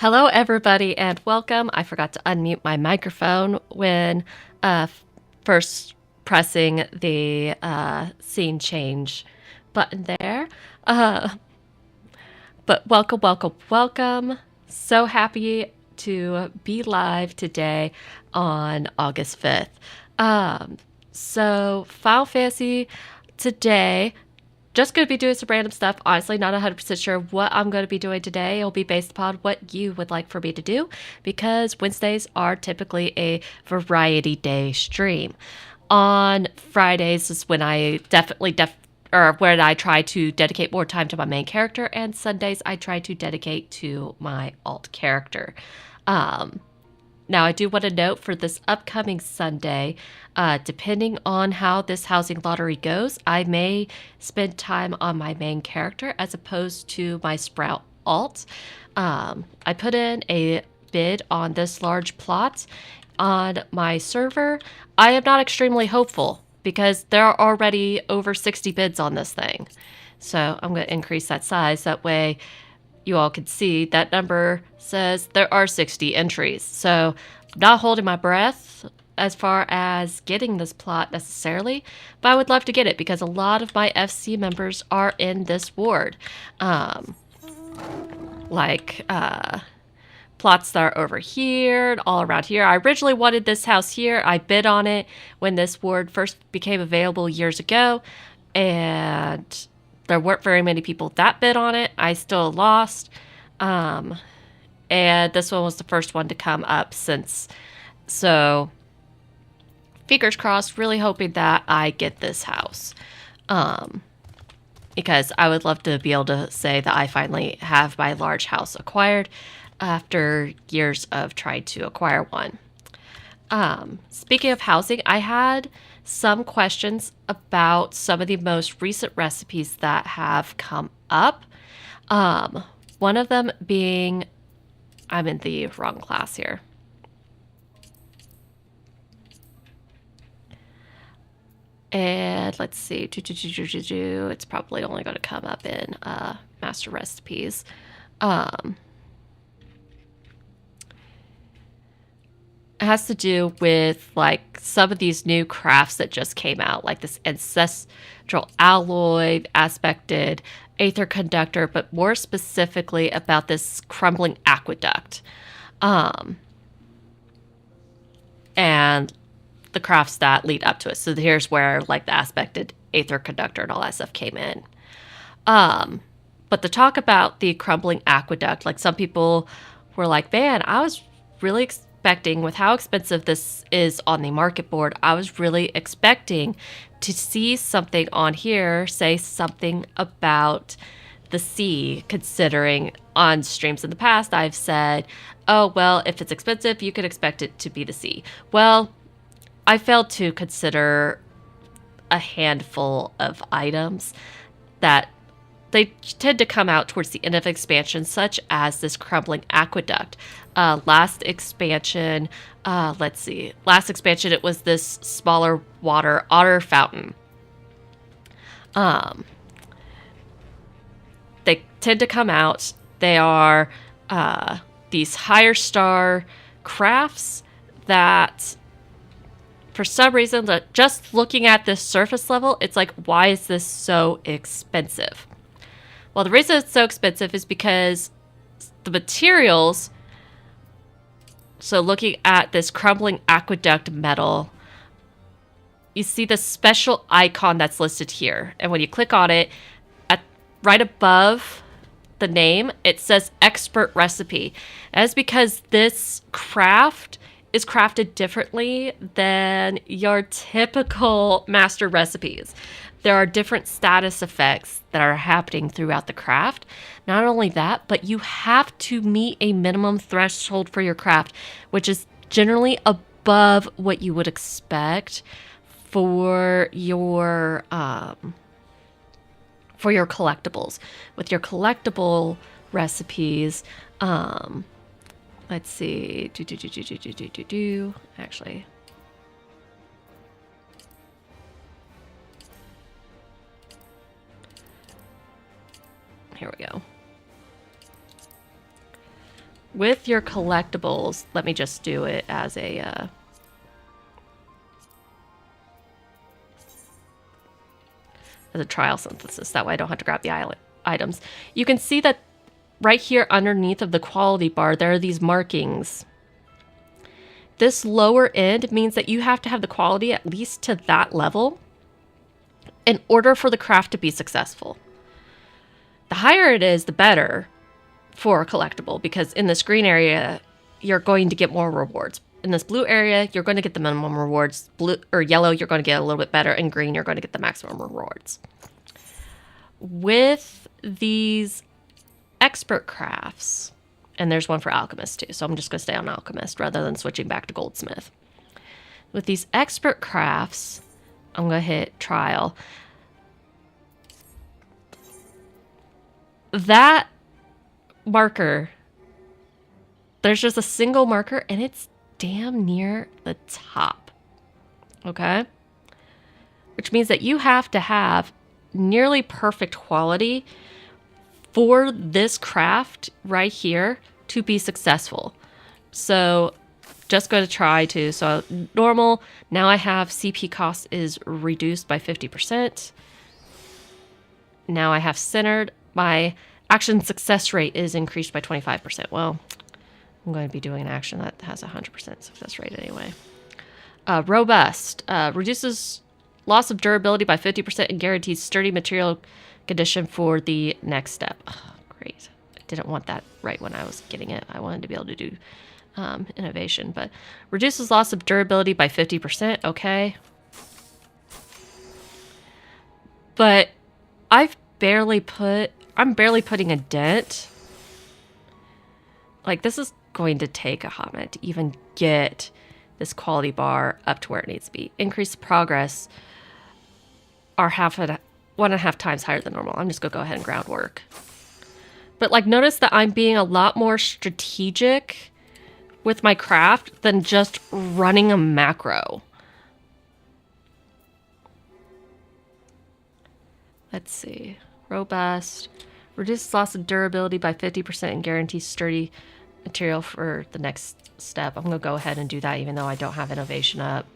Hello, everybody, and welcome. I forgot to unmute my microphone when first pressing the scene change button there. Uh, but welcome, welcome, welcome. So happy to be live today on August 5th. So, Final Fantasy today. Just going to be doing some random stuff. Honestly, not 100% sure what I'm going to be doing today. It'll be based upon what you would like for me to do because Wednesdays are typically a variety day stream. On Fridays is when I or when I try to dedicate more time to my main character, and Sundays I try to dedicate to my alt character. Um, Now, I do want to note for this upcoming Sunday, depending on how this housing lottery goes, I may spend time on my main character as opposed to my Sprout alt. I put in a bid on this large plot on my server. I am not extremely hopeful because there are already over 60 bids on this thing. So I'm going to increase that size. That way you all can see that number says there are 60 entries. So I'm not holding my breath as far as getting this plot necessarily, but I would love to get it because a lot of my FC members are in this ward. Like plots that are over here and all around here. I originally wanted this house here. I bid on it when this ward first became available years ago, and there weren't very many people that bid on it. I still lost. And this one was the first one to come up since. So, fingers crossed, really hoping that I get this house. Because I would love to be able to say that I finally have my large house acquired after years of trying to acquire one. Speaking of housing, I had some questions about some of the most recent recipes that have come up. One of them being, I'm in the wrong class here. And let's see, it's probably only going to come up in master recipes. It has to do with like some of these new crafts that just came out, like this ancestral alloy aspected aether conductor, but more specifically about this crumbling aqueduct. And the crafts that lead up to it. So here's where like the aspected aether conductor and all that stuff came in. But the talk about the crumbling aqueduct, like some people were like, man, I was really expecting with how expensive this is on the market board, I was really expecting to see something on here say something about the sea, considering on streams in the past I've said, oh, well, if it's expensive, you could expect it to be the sea. Well, I failed to consider a handful of items that they tend to come out towards the end of expansion, such as this crumbling aqueduct. Last expansion, last expansion it was this smaller water otter fountain. They tend to come out. They are these higher star crafts that, for some reason, just looking at this surface level, it's like, why is this so expensive? Well, the reason it's so expensive is because the materials, so looking at this crumbling aqueduct metal, you see the special icon that's listed here. And when you click on it, right above the name, it says expert recipe. That's because this craft is crafted differently than your typical master recipes. There are different status effects that are happening throughout the craft. Not only that, but you have to meet a minimum threshold for your craft, which is generally above what you would expect for your collectibles. With your collectible recipes, let's see, actually, here we go. with your collectibles, let me just do it as a trial synthesis. That way I don't have to grab the items. You can see that right here underneath of the quality bar, there are these markings. This lower end means that you have to have the quality at least to that level in order for the craft to be successful. The higher it is, the better for a collectible, because in this green area, you're going to get more rewards. In this blue area, you're going to get the minimum rewards. Blue or yellow, you're going to get a little bit better. And green, you're going to get the maximum rewards. With these expert crafts, and there's one for alchemist too, so I'm just going to stay on alchemist rather than switching back to goldsmith. With these expert crafts, I'm going to hit trial. That marker, there's just a single marker and it's damn near the top. Okay? Which means that you have to have nearly perfect quality for this craft right here to be successful. So just going to try to, so normal, now I have CP cost is reduced by 50%. Now I have centered, my action success rate is increased by 25%. Well, I'm going to be doing an action that has 100% success rate anyway. Robust, reduces loss of durability by 50% and guarantees sturdy material condition for the next step. Oh, great. I didn't want that right when I was getting it. I wanted to be able to do innovation, but reduces loss of durability by 50%. Okay. But I'm barely putting a dent. Like, this is going to take a hot minute to even get this quality bar up to where it needs to be. Increased progress are 1.5 times higher than normal. I'm just gonna go ahead and groundwork. But like, notice that I'm being a lot more strategic with my craft than just running a macro. Let's see. Robust. Reduces loss of durability by 50% and guarantees sturdy material for the next step. I'm going to go ahead and do that even though I don't have innovation up.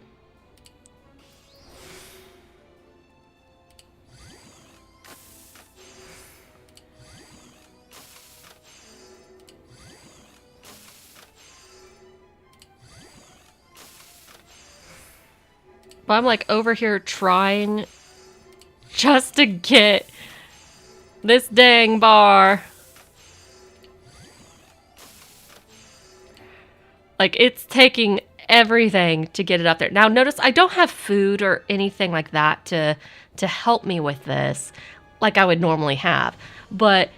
But I'm like over here trying just to get this dang bar. Like, it's taking everything to get it up there. Now, notice I don't have food or anything like that to help me with this like I would normally have. But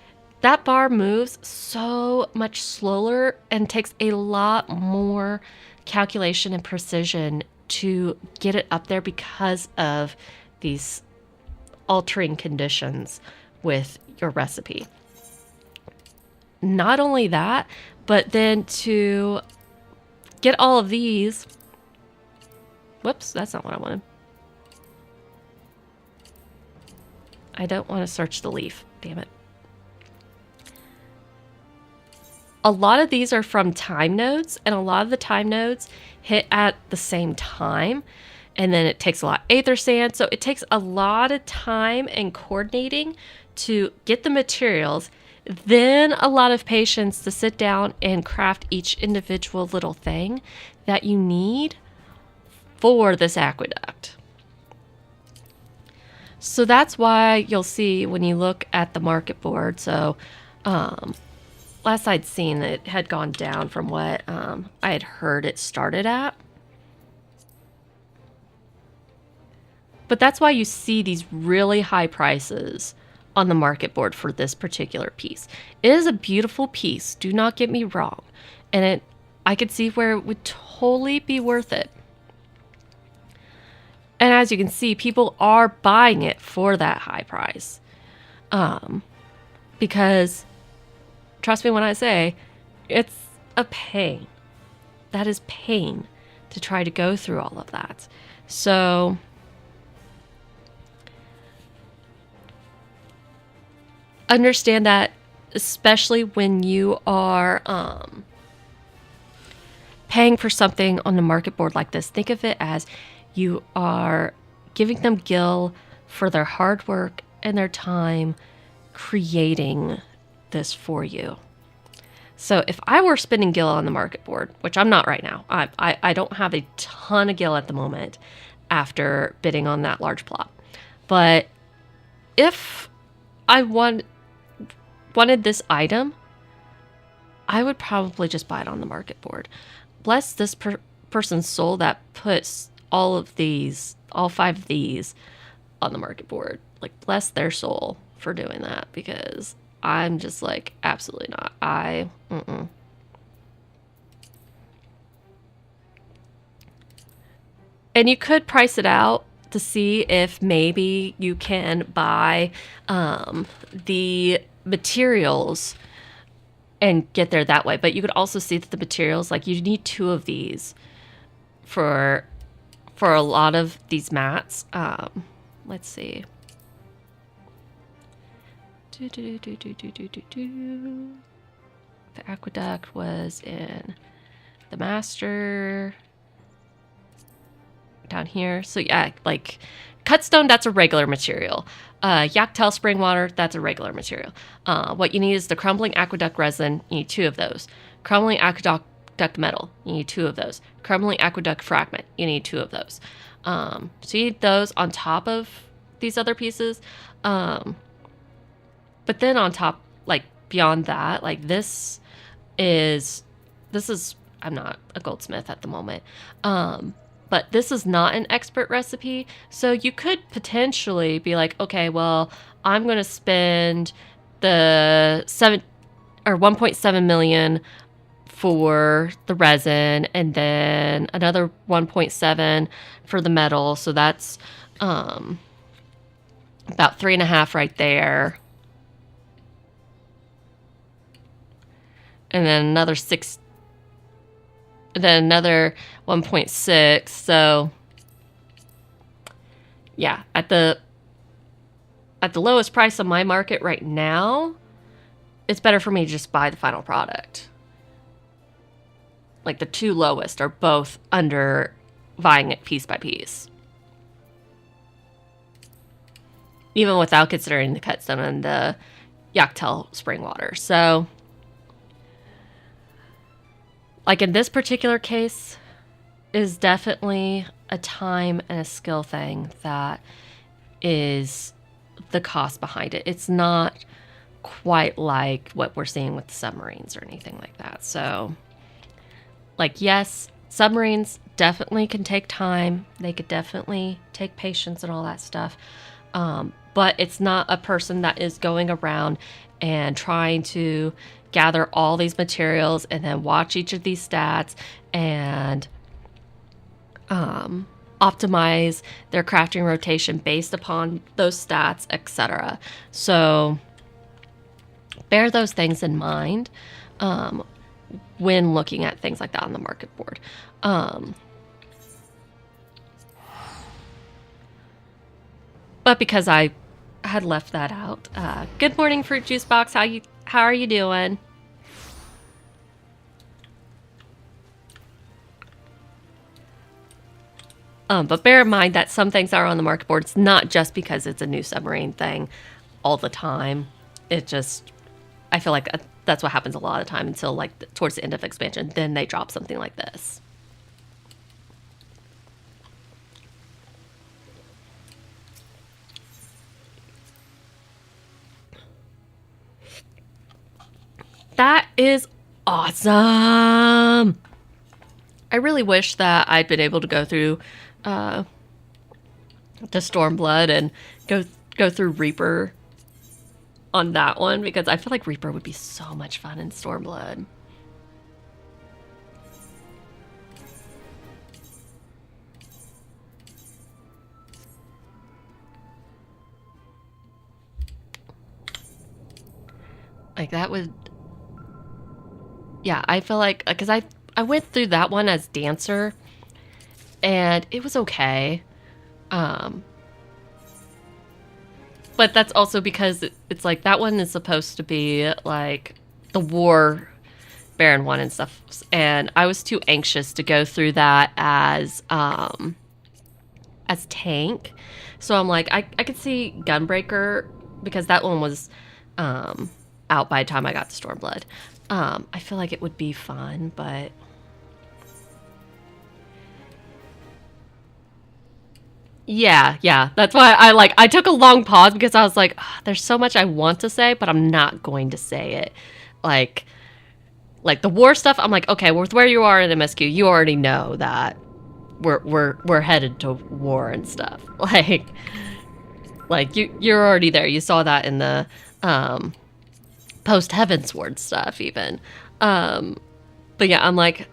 that bar moves so much slower and takes a lot more calculation and precision to get it up there because of these altering conditions with your recipe. Not only that, but then to get all of these. Whoops, that's not what I wanted. I don't want to search the leaf. Damn it. A lot of these are from time nodes, and a lot of the time nodes hit at the same time. And then it takes a lot of aether sand. So it takes a lot of time and coordinating to get the materials, then a lot of patience to sit down and craft each individual little thing that you need for this aqueduct. So that's why you'll see when you look at the market board. So last I'd seen it had gone down from what I had heard it started at. But that's why you see these really high prices on the market board for this particular piece. It is a beautiful piece, do not get me wrong. And I could see where it would totally be worth it. And as you can see, people are buying it for that high price. Because, trust me when I say, it's a pain. That is pain to try to go through all of that. So understand that, especially when you are paying for something on the market board like this, think of it as you are giving them gil for their hard work and their time creating this for you. So if I were spending gil on the market board, which I'm not right now, I don't have a ton of gil at the moment after bidding on that large plot. But if I wanted this item, I would probably just buy it on the market board. Bless this person's soul that puts all 5 of these on the market board. Like, bless their soul for doing that, because I'm just like, absolutely not. And you could price it out to see if maybe you can buy the materials and get there that way. But you could also see that the materials, like, you need 2 of these for a lot of these mats. Let's see. The aqueduct was in the master down here. So yeah, like cutstone, that's a regular material. Yaktel spring water, that's a regular material. What you need is the crumbling aqueduct resin. You need 2 of those. Crumbling aqueduct metal, you need 2 of those. Crumbling aqueduct fragment, you need 2 of those. So you need those on top of these other pieces. But then on top, like beyond that, like this is, I'm not a goldsmith at the moment. But this is not an expert recipe. So you could potentially be like, okay, well, I'm going to spend the 1.7 million for the resin, and then another 1.7 for the metal. So that's about 3.5 right there. And then another 6, then another 1.6. So yeah, at the lowest price on my market right now, it's better for me to just buy the final product. Like the 2 lowest are both under buying it piece by piece, even without considering the cutstone and the Yaktel spring water. So like in this particular case, is definitely a time and a skill thing that is the cost behind it. It's not quite like what we're seeing with the submarines or anything like that. So, like, yes, submarines definitely can take time. They could definitely take patience and all that stuff. But it's not a person that is going around and trying to gather all these materials and then watch each of these stats and optimize their crafting rotation based upon those stats, etc. So bear those things in mind when looking at things like that on the market board. But because I had left that out, good morning, Fruit Juice Box. How are you doing? But bear in mind that some things are on the market board. It's not just because it's a new submarine thing all the time. It just, I feel like that's what happens a lot of the time until like towards the end of expansion. Then they drop something like this. That is awesome. I really wish that I'd been able to go through the Stormblood and go through Reaper on that one, because I feel like Reaper would be so much fun in Stormblood. Like that would, yeah, I feel like, because I went through that one as Dancer, and it was okay. But that's also because it's like that one is supposed to be like the war Baron 1 and stuff, and I was too anxious to go through that as tank. So I'm like, I could see Gunbreaker, because that one was out by the time I got to Stormblood. I feel like it would be fun, but yeah. That's why I took a long pause, because I was like, there's so much I want to say, but I'm not going to say it. Like the war stuff, I'm like, okay, with where you are in MSQ, you already know that we're headed to war and stuff. Like you're already there. You saw that in the post Heavensward stuff even. But yeah, I'm like,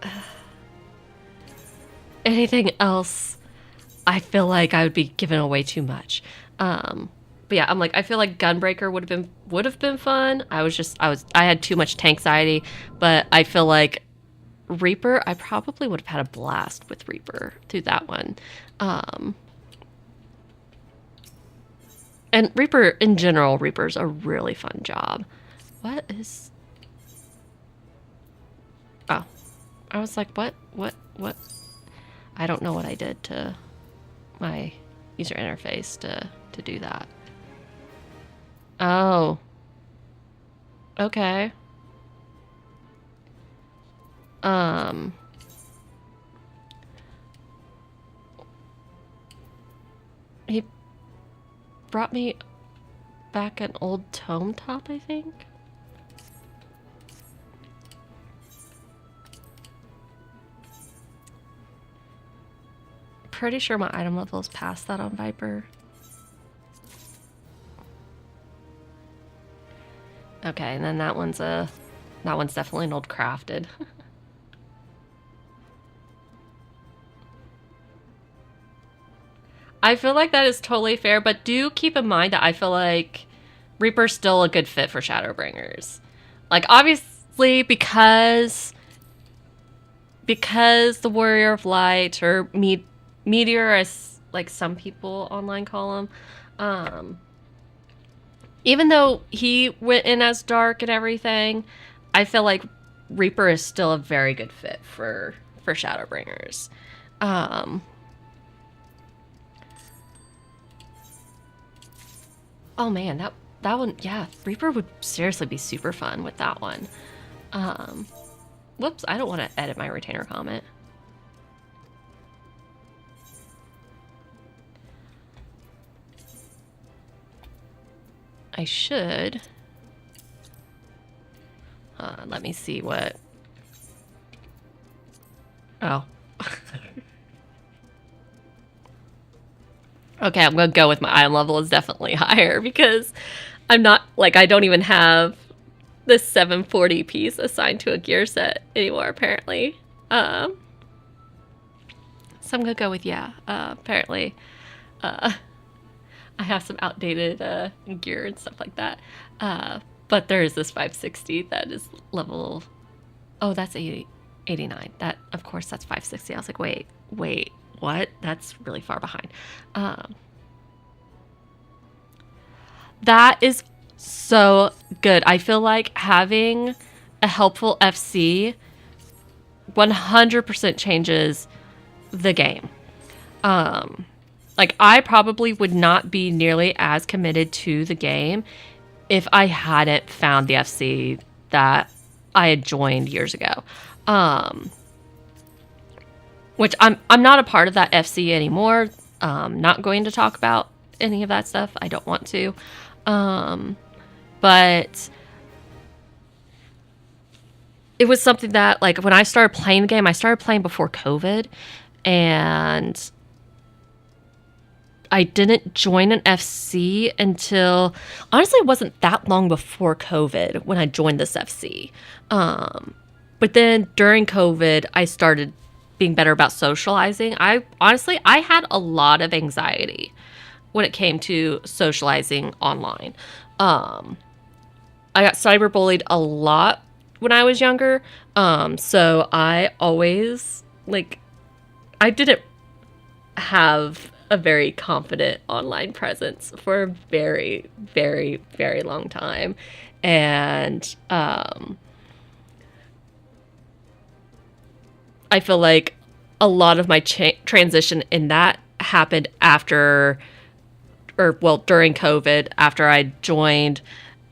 anything else, I feel like I would be giving away too much. But yeah, I'm like, I feel like Gunbreaker would have been fun. I had too much tank-anxiety, but I feel like Reaper, I probably would have had a blast with Reaper through that one. And Reaper, in general, Reaper's a really fun job. What is... Oh. I was like, what? I don't know what I did to my user interface to do that. Oh. Okay. He brought me back an old tome top, I think. Pretty sure my item level is past that on Viper. Okay, and then that one's definitely an old crafted. I feel like that is totally fair, but do keep in mind that I feel like Reaper's still a good fit for Shadowbringers. Like, obviously, because the Warrior of Light, or Meteor, as like some people online call him, even though he went in as dark and everything, I feel like Reaper is still a very good fit for Shadowbringers. Oh man, that one, yeah, Reaper would seriously be super fun with that one. Whoops, I don't want to edit my retainer comment. I should. Let me see what... Oh. Okay, I'm gonna go with my item level is definitely higher, because I'm not, like, I don't even have this 740 piece assigned to a gear set anymore, apparently. So I'm gonna go with, yeah, apparently, I have some outdated gear and stuff like that. But there is this 560 that is level... Oh, that's 89. That, of course, that's 560. I was like, wait, what? That's really far behind. That is so good. I feel like having a helpful FC 100% changes the game. Like, I probably would not be nearly as committed to the game if I hadn't found the FC that I had joined years ago. Which I'm not a part of that FC anymore. Not going to talk about any of that stuff. I don't want to. But it was something that, like, when I started playing the game, I started playing before COVID, and I didn't join an FC until, honestly, it wasn't that long before COVID when I joined this FC. But then during COVID, I started being better about socializing. I had a lot of anxiety when it came to socializing online. I got cyberbullied a lot when I was younger. So I always, like, I didn't have a very confident online presence for a very, very, very long time. And I feel like a lot of my transition in that happened after, or well, during COVID, after I joined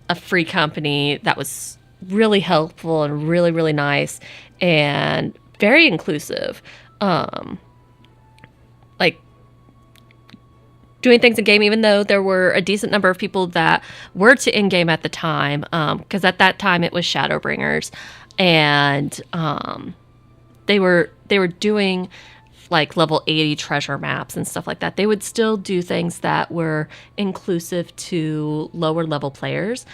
a free company that was really helpful and really, really nice and very inclusive. Like doing things in game, even though there were a decent number of people that were to in game at the time, because at that time it was Shadowbringers, and they were doing like level 80 treasure maps and stuff like that. They would still do things that were inclusive to lower level players.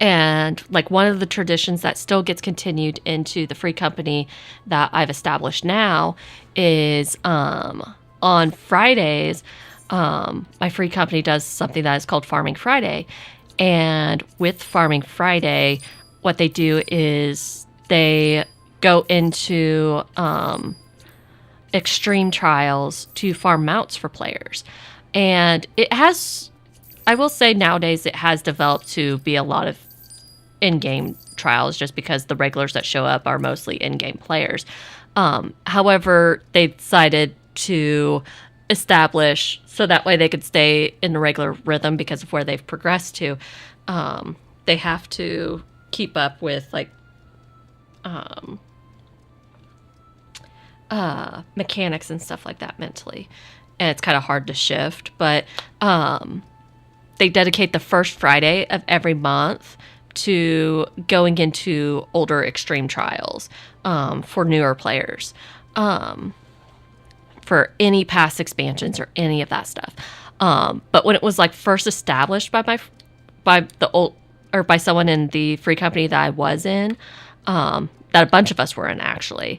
And like one of the traditions that still gets continued into the free company that I've established now is on Fridays, my free company does something that is called Farming Friday. And with Farming Friday, what they do is they go into extreme trials to farm mounts for players. And it has, I will say nowadays, it has developed to be a lot of in-game trials just because the regulars that show up are mostly in-game players. However, they decided to establish so that way they could stay in the regular rhythm because of where they've progressed to. They have to keep up with like mechanics and stuff like that mentally, and it's kind of hard to shift. But they dedicate the first Friday of every month to going into older extreme trials for newer players, for any past expansions or any of that stuff. But when it was like first established by someone in the free company that I was in, that a bunch of us were in actually,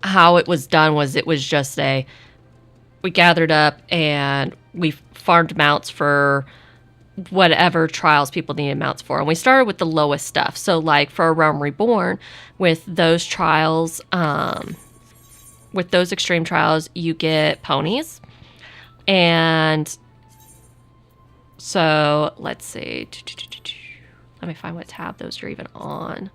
how it was done was it was just we gathered up and we farmed mounts for whatever trials people needed mounts for. And we started with the lowest stuff. So like for A Realm Reborn, with those trials, with those extreme trials, you get ponies. And so let's see. Let me find what tab those are even on.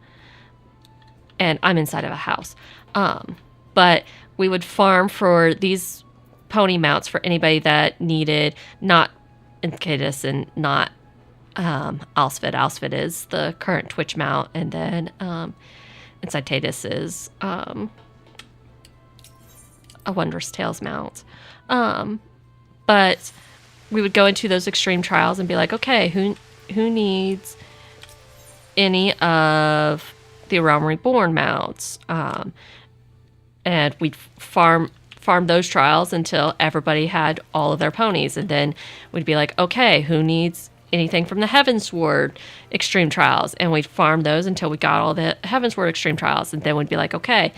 And I'm inside of a house. But we would farm for these pony mounts for anybody that needed not Incadus and not Alsfid. Alsfid is the current Twitch mount, and then Incitatus is a Wondrous Tales mount. But we would go into those extreme trials and be like, okay, who needs any of the Realm Reborn mounts? And we'd farm those trials until everybody had all of their ponies. And then we'd be like, okay, who needs anything from the Heavensward extreme trials? And we'd farm those until we got all the Heavensward extreme trials. And then we'd be like, okay,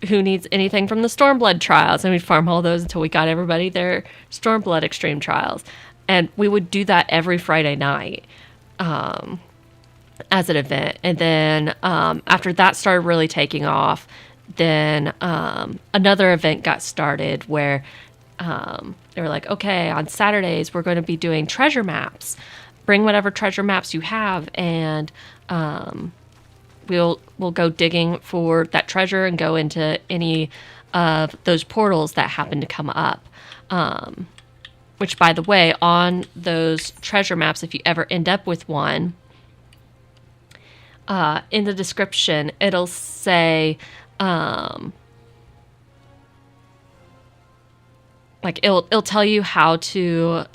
who needs anything from the Stormblood trials? And we'd farm all those until we got everybody their Stormblood extreme trials. And we would do that every Friday night as an event. And then after that started really taking off, then another event got started where they were like, okay, on Saturdays we're going to be doing treasure maps. Bring whatever treasure maps you have, and we'll go digging for that treasure and go into any of those portals that happen to come up. Which, by the way, on those treasure maps, if you ever end up with one, in the description it'll say like it'll tell you how to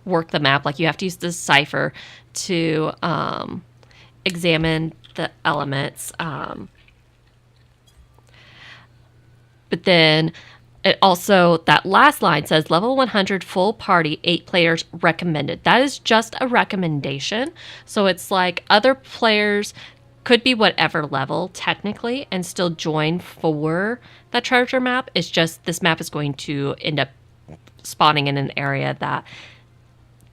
work the map. Like you have to use this cipher to examine the elements. But then it also, that last line says level 100 full party, 8 players recommended. That is just a recommendation. So it's like other players could be whatever level technically and still join for that treasure map. It's just this map is going to end up spawning in an area that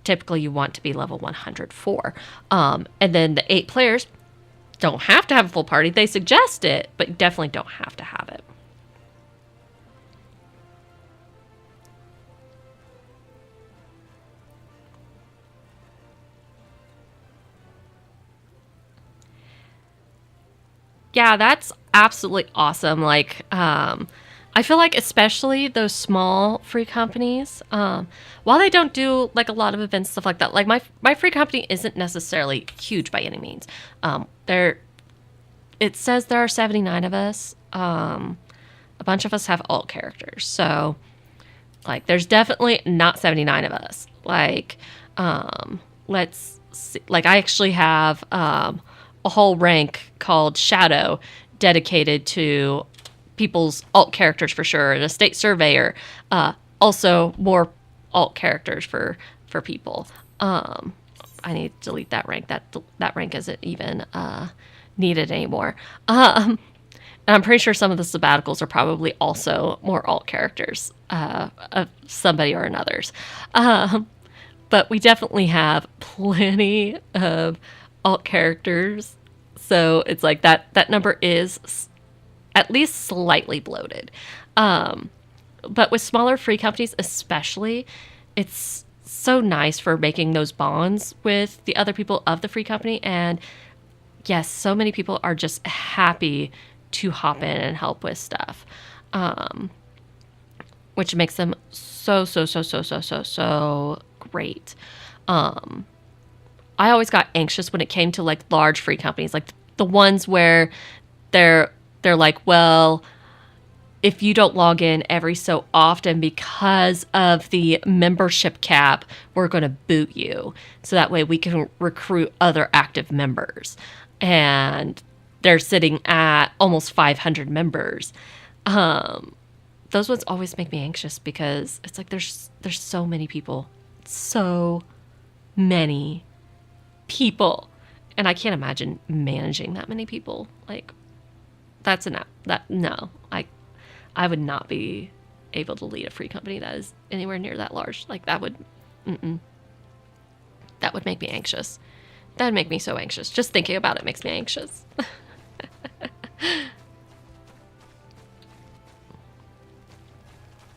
typically you want to be level 100 for. And then the 8 players don't have to have a full party. They suggest it, but you definitely don't have to have it. Yeah, that's absolutely awesome. Like, I feel like especially those small free companies, while they don't do like a lot of events stuff like that, like my free company isn't necessarily huge by any means. There, it says there are 79 of us. A bunch of us have alt characters, so like there's definitely not 79 of us. Like, let's see, like I actually have a whole rank called Shadow dedicated to people's alt characters for sure, and a state surveyor. Also more alt characters for people. I need to delete that rank. That rank isn't even needed anymore. And I'm pretty sure some of the sabbaticals are probably also more alt characters of somebody or another's. But we definitely have plenty of alt characters. So it's like that number is at least slightly bloated. But with smaller free companies, especially, it's so nice for making those bonds with the other people of the free company. And yes, so many people are just happy to hop in and help with stuff, which makes them so great. I always got anxious when it came to like large free companies, like the ones where they're like, well, if you don't log in every so often because of the membership cap, we're going to boot you. So that way we can recruit other active members. And they're sitting at almost 500 members. Those ones always make me anxious because it's like there's so many people. So many people. And I can't imagine managing that many people. Like, that's enough. No. I would not be able to lead a free company that is anywhere near that large. Like, that would make me anxious. That would make me so anxious. Just thinking about it makes me anxious.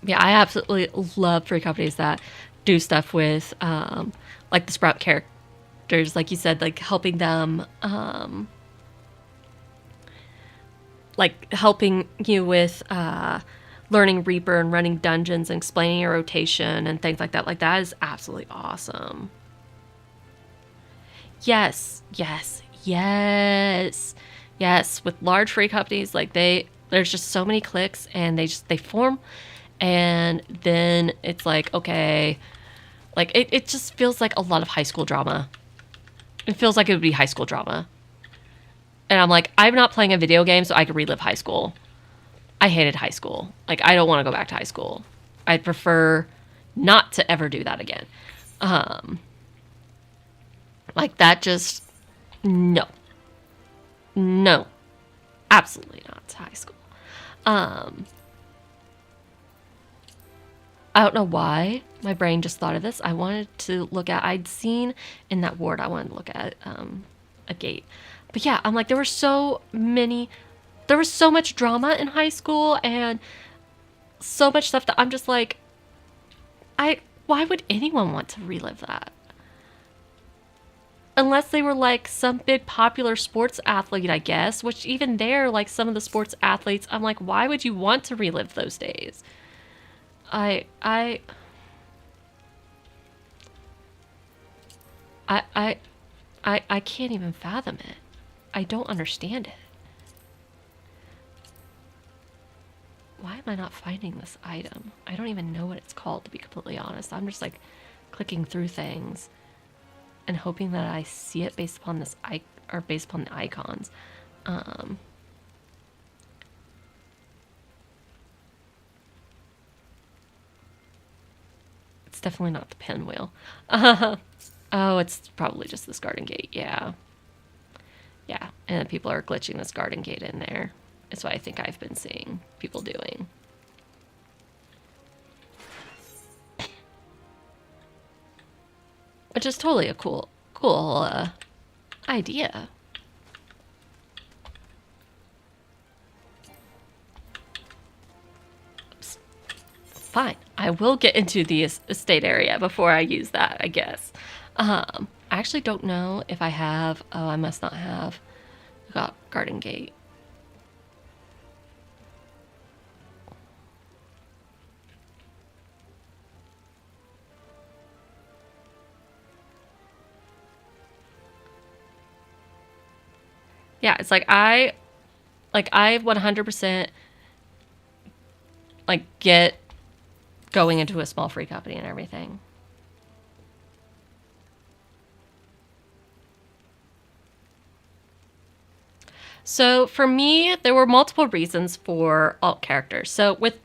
Yeah, I absolutely love free companies that do stuff with like the Sprout characters, like you said, like helping them, like helping you with learning Reaper and running dungeons and explaining your rotation and things like that. Like, that is absolutely awesome. Yes. With large free companies, like there's just so many clicks and they form, and then it's like, okay, like it just feels like a lot of high school drama. It feels like it would be high school drama. And I'm like, I'm not playing a video game so I can relive high school. I hated high school. Like, I don't want to go back to high school. I'd prefer not to ever do that again. Like, that just, no, absolutely not to high school. I don't know why my brain just thought of this. I wanted to look at, I'd seen in that ward, I wanted to look at a gate. But yeah, I'm like, there was so much drama in high school and so much stuff that I'm just like, why would anyone want to relive that? Unless they were like some big popular sports athlete, I guess, which even there, like some of the sports athletes, I'm like, why would you want to relive those days? I can't even fathom it. I don't understand it. Why am I not finding this item? I don't even know what it's called, to be completely honest. I'm just like clicking through things and hoping that I see it based upon this based upon the icons. It's definitely not the pinwheel. Oh, it's probably just this garden gate. Yeah, and people are glitching this garden gate in there. That's what I think I've been seeing people doing. Which is totally a cool idea. Oops. Fine. I will get into the estate area before I use that, I guess. I actually don't know if I have... Oh, I must not have got garden gate. Yeah, it's like I 100% like get going into a small free company and everything. So for me, there were multiple reasons for alt characters. So with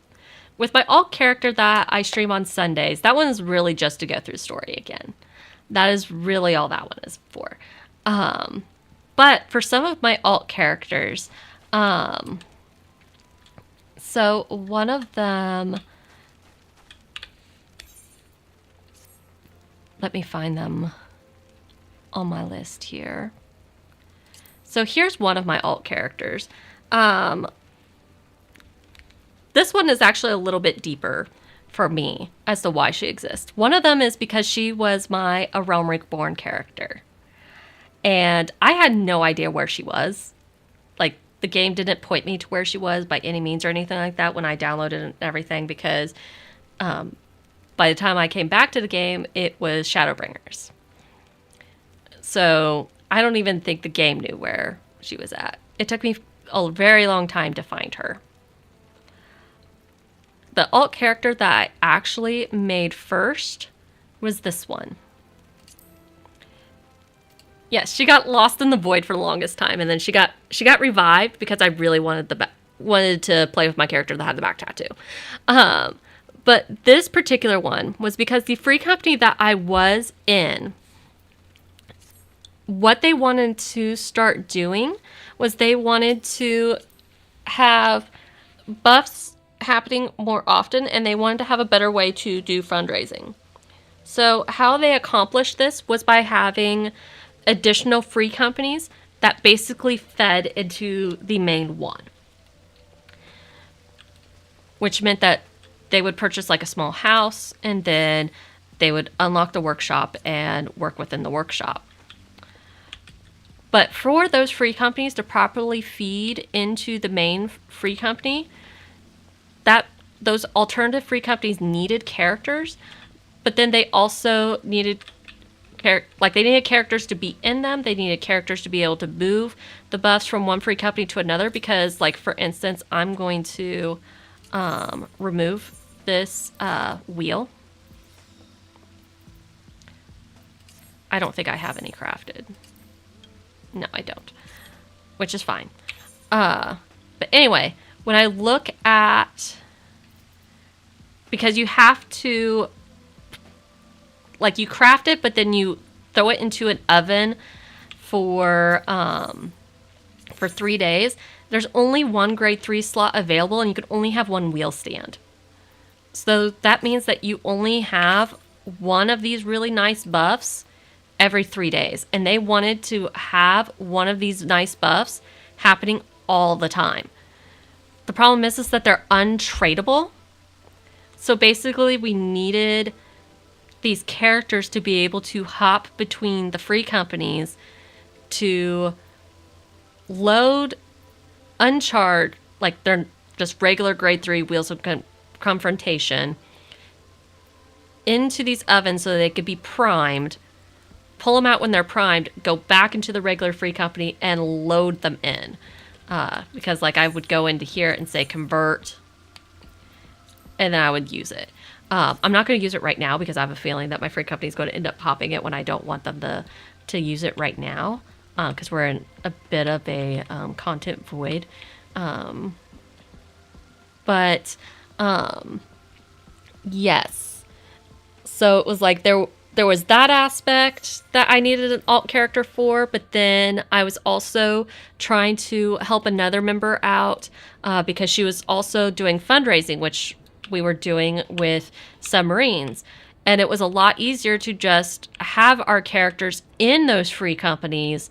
my alt character that I stream on Sundays, that one is really just to go through the story again. That is really all that one is for. But for some of my alt characters, so one of them, let me find them on my list here. So here's one of my alt characters. This one is actually a little bit deeper for me as to why she exists. One of them is because she was A Realm Reborn character. And I had no idea where she was. Like, the game didn't point me to where she was by any means or anything like that when I downloaded and everything, because by the time I came back to the game, it was Shadowbringers. So I don't even think the game knew where she was at. It took me a very long time to find her. The alt character that I actually made first was this one. Yes, she got lost in the void for the longest time, and then she got revived because I really wanted to play with my character that had the back tattoo. But this particular one was because the free company that I was in, what they wanted to start doing was they wanted to have buffs happening more often, and they wanted to have a better way to do fundraising. So how they accomplished this was by having additional free companies that basically fed into the main one, which meant that they would purchase like a small house, and then they would unlock the workshop and work within the workshop. But for those free companies to properly feed into the main free company, those alternative free companies needed characters, but then they also needed they needed characters to be in them. They needed characters to be able to move the buffs from one free company to another, because, like, for instance, I'm going to remove this wheel. I don't think I have any crafted. No, I don't, which is fine. But anyway, when I look at, because you have to, like, you craft it, but then you throw it into an oven for 3 days. There's only one grade 3 slot available, and you can only have one wheel stand. So that means that you only have one of these really nice buffs every 3 days. And they wanted to have one of these nice buffs happening all the time. The problem is that they're untradeable. So basically we needed these characters to be able to hop between the free companies to load uncharred, like they're just regular grade 3 wheels of confrontation, into these ovens so that they could be primed, pull them out when they're primed, go back into the regular free company and load them in. Because, like, I would go into here and say convert, and then I would use it. I'm not going to use it right now because I have a feeling that my free company is going to end up popping it when I don't want them to use it right now, because we're in a bit of a content void. But yes. So it was like there was that aspect that I needed an alt character for, but then I was also trying to help another member out because she was also doing fundraising, which we were doing with submarines. And it was a lot easier to just have our characters in those free companies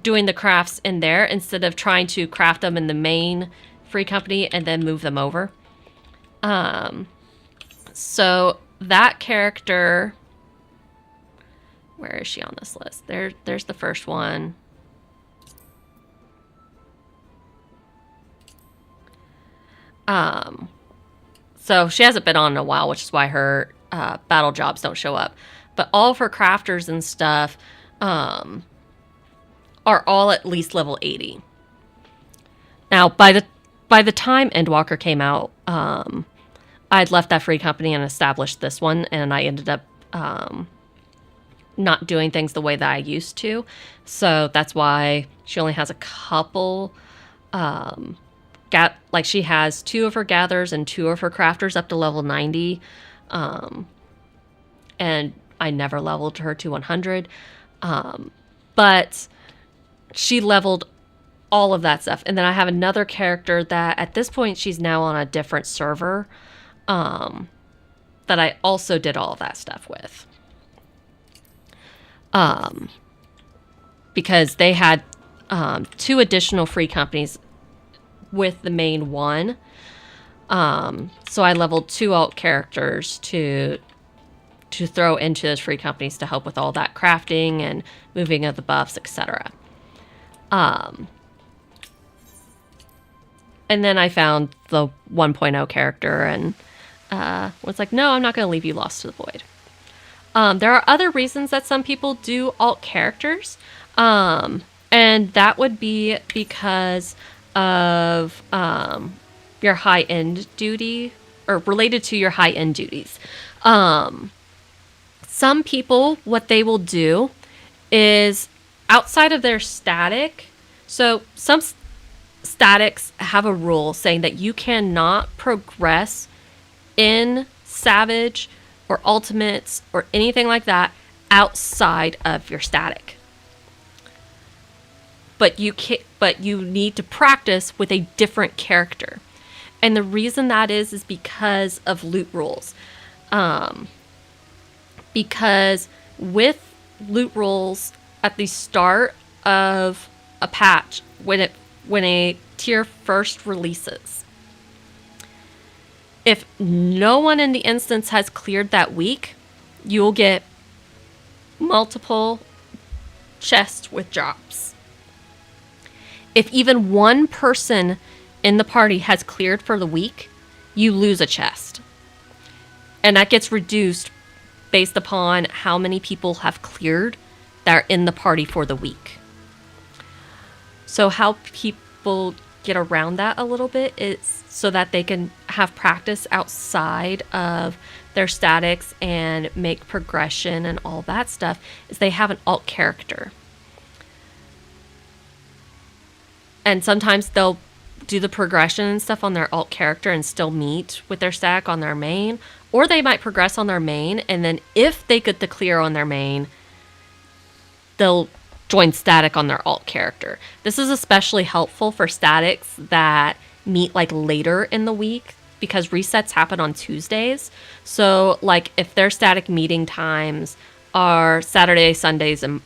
doing the crafts in there instead of trying to craft them in the main free company and then move them over. So that character, where is she on this list? There's the first one. So she hasn't been on in a while, which is why her battle jobs don't show up. But all of her crafters and stuff are all at least level 80. Now, by the time Endwalker came out, I'd left that free company and established this one, and I ended up not doing things the way that I used to. So that's why she only has a couple. She has 2 of her gatherers and 2 of her crafters up to level 90. And I never leveled her to 100. But she leveled all of that stuff. And then I have another character that at this point she's now on a different server that I also did all of that stuff with. Because they had 2 additional free companies with the main one. So I leveled 2 alt characters to throw into those free companies to help with all that crafting and moving of the buffs, etc. And then I found the 1.0 character and was like, no, I'm not going to leave you lost to the void. There are other reasons that some people do alt characters, and that would be because of your high-end duty, or related to your high-end duties. Some people, what they will do is outside of their static, so some statics have a rule saying that you cannot progress in Savage or Ultimates or anything like that outside of your static. But you need to practice with a different character. And the reason that is because of loot rules. Because with loot rules at the start of a patch, when a tier first releases, if no one in the instance has cleared that week, you'll get multiple chests with drops. If even one person in the party has cleared for the week, you lose a chest. And that gets reduced based upon how many people have cleared that are in the party for the week. So how people get around that a little bit is so that they can have practice outside of their statics and make progression and all that stuff, is they have an alt character. And sometimes they'll do the progression and stuff on their alt character and still meet with their static on their main, or they might progress on their main, and then if they get the clear on their main, they'll join static on their alt character. This is especially helpful for statics that meet like later in the week, because resets happen on Tuesdays. So like if their static meeting times are Saturdays, Sundays, and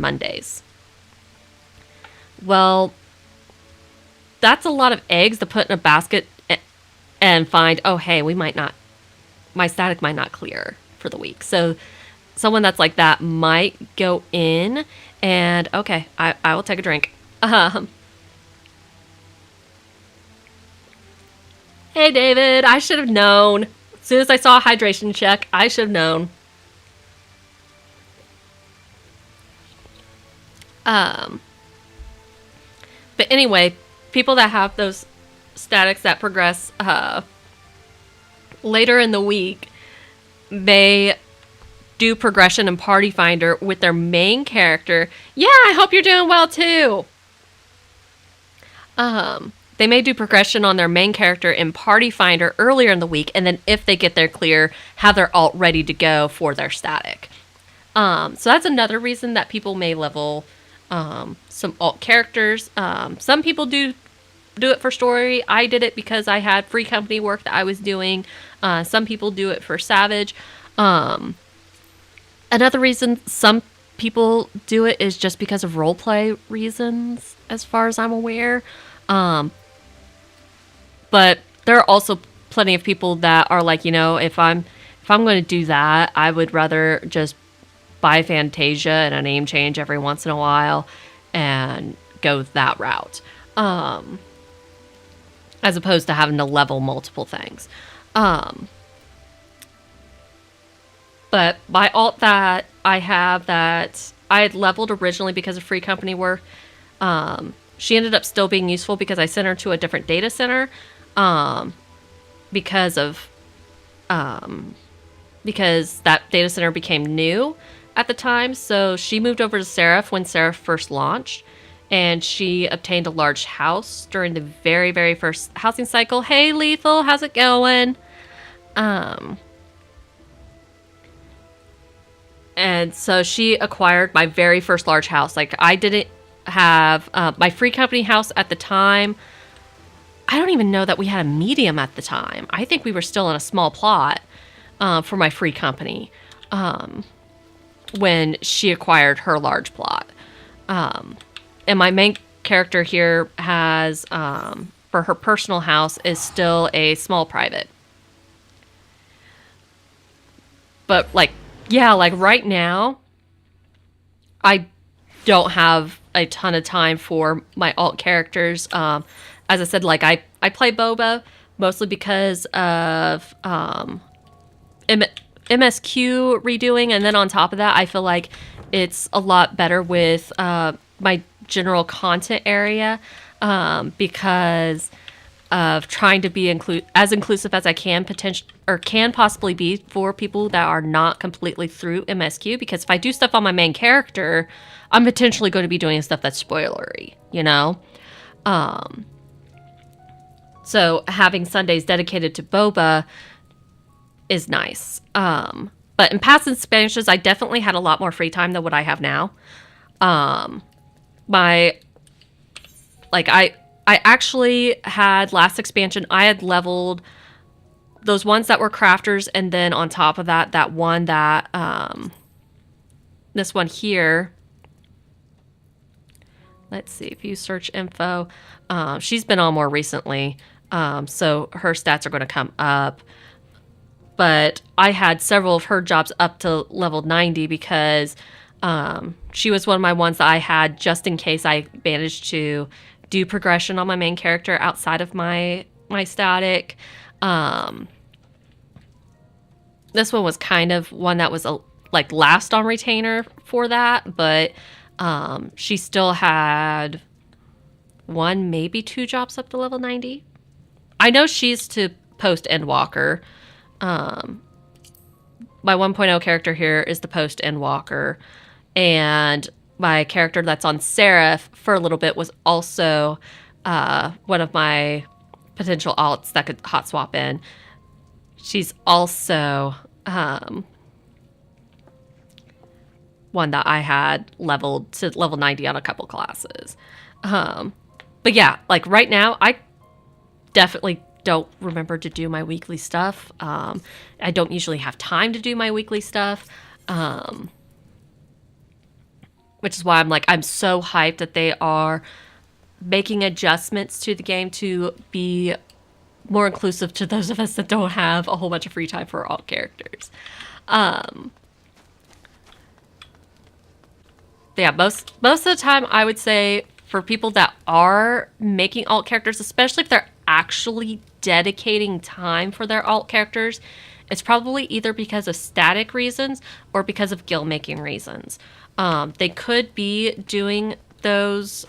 Mondays. Well, that's a lot of eggs to put in a basket and find, oh, hey, my static might not clear for the week. So someone that's like that might go in and, okay, I will take a drink. Hey, David, I should have known. As soon as I saw a hydration check, I should have known. But anyway, people that have those statics that progress later in the week may do progression in Party Finder with their main character. Yeah, I hope you're doing well too. They may do progression on their main character in Party Finder earlier in the week, and then if they get their clear, have their alt ready to go for their static. So that's another reason that people may level some alt characters. Some people do it for story. I did it because I had free company work that I was doing. Some people do it for Savage. Another reason some people do it is just because of roleplay reasons, as far as I'm aware. But there are also plenty of people that are like, if I'm going to do that, I would rather just buy Fantasia and a name change every once in a while and go that route. As opposed to having to level multiple things. But my alt that I have that I had leveled originally because of free company work. She ended up still being useful because I sent her to a different data center because that data center became new at the time. So she moved over to Seraph when Seraph first launched, and she obtained a large house during the very, very first housing cycle. Hey, Lethal, how's it going? And so she acquired my very first large house. Like, I didn't have my free company house at the time. I don't even know that we had a medium at the time. I think we were still in a small plot for my free company when she acquired her large plot. And my main character here has, for her personal house, is still a small private. But, like, yeah, like right now, I don't have a ton of time for my alt characters. As I said, like, I play Boba mostly because of MSQ redoing, and then on top of that, I feel like it's a lot better with my general content area because of trying to be as inclusive as I can can possibly be for people that are not completely through MSQ. Because if I do stuff on my main character, I'm potentially going to be doing stuff that's spoilery, you know? So having Sundays dedicated to Boba is nice. But in past expansions, I definitely had a lot more free time than what I have now. I actually had last expansion, I had leveled those ones that were crafters, and then on top of that, that one that, this one here, let's see, if you search info, she's been on more recently, so her stats are going to come up. But I had several of her jobs up to level 90 because she was one of my ones that I had just in case I managed to do progression on my main character outside of my static. This one was kind of one that was like last on retainer for that, but she still had one, maybe two jobs up to level 90. I know she's to post Endwalker. My 1.0 character here is the post Endwalker, and my character that's on Seraph for a little bit was also one of my potential alts that could hot swap in. She's also one that I had leveled to level 90 on a couple classes. But yeah, like right now, I definitely don't remember to do my weekly stuff. I don't usually have time to do my weekly stuff. Which is why I'm so hyped that they are making adjustments to the game to be more inclusive to those of us that don't have a whole bunch of free time for alt characters. Yeah, most of the time I would say for people that are making alt characters, especially if they're actually dedicating time for their alt characters, it's probably either because of static reasons or because of guild making reasons. They could be doing those,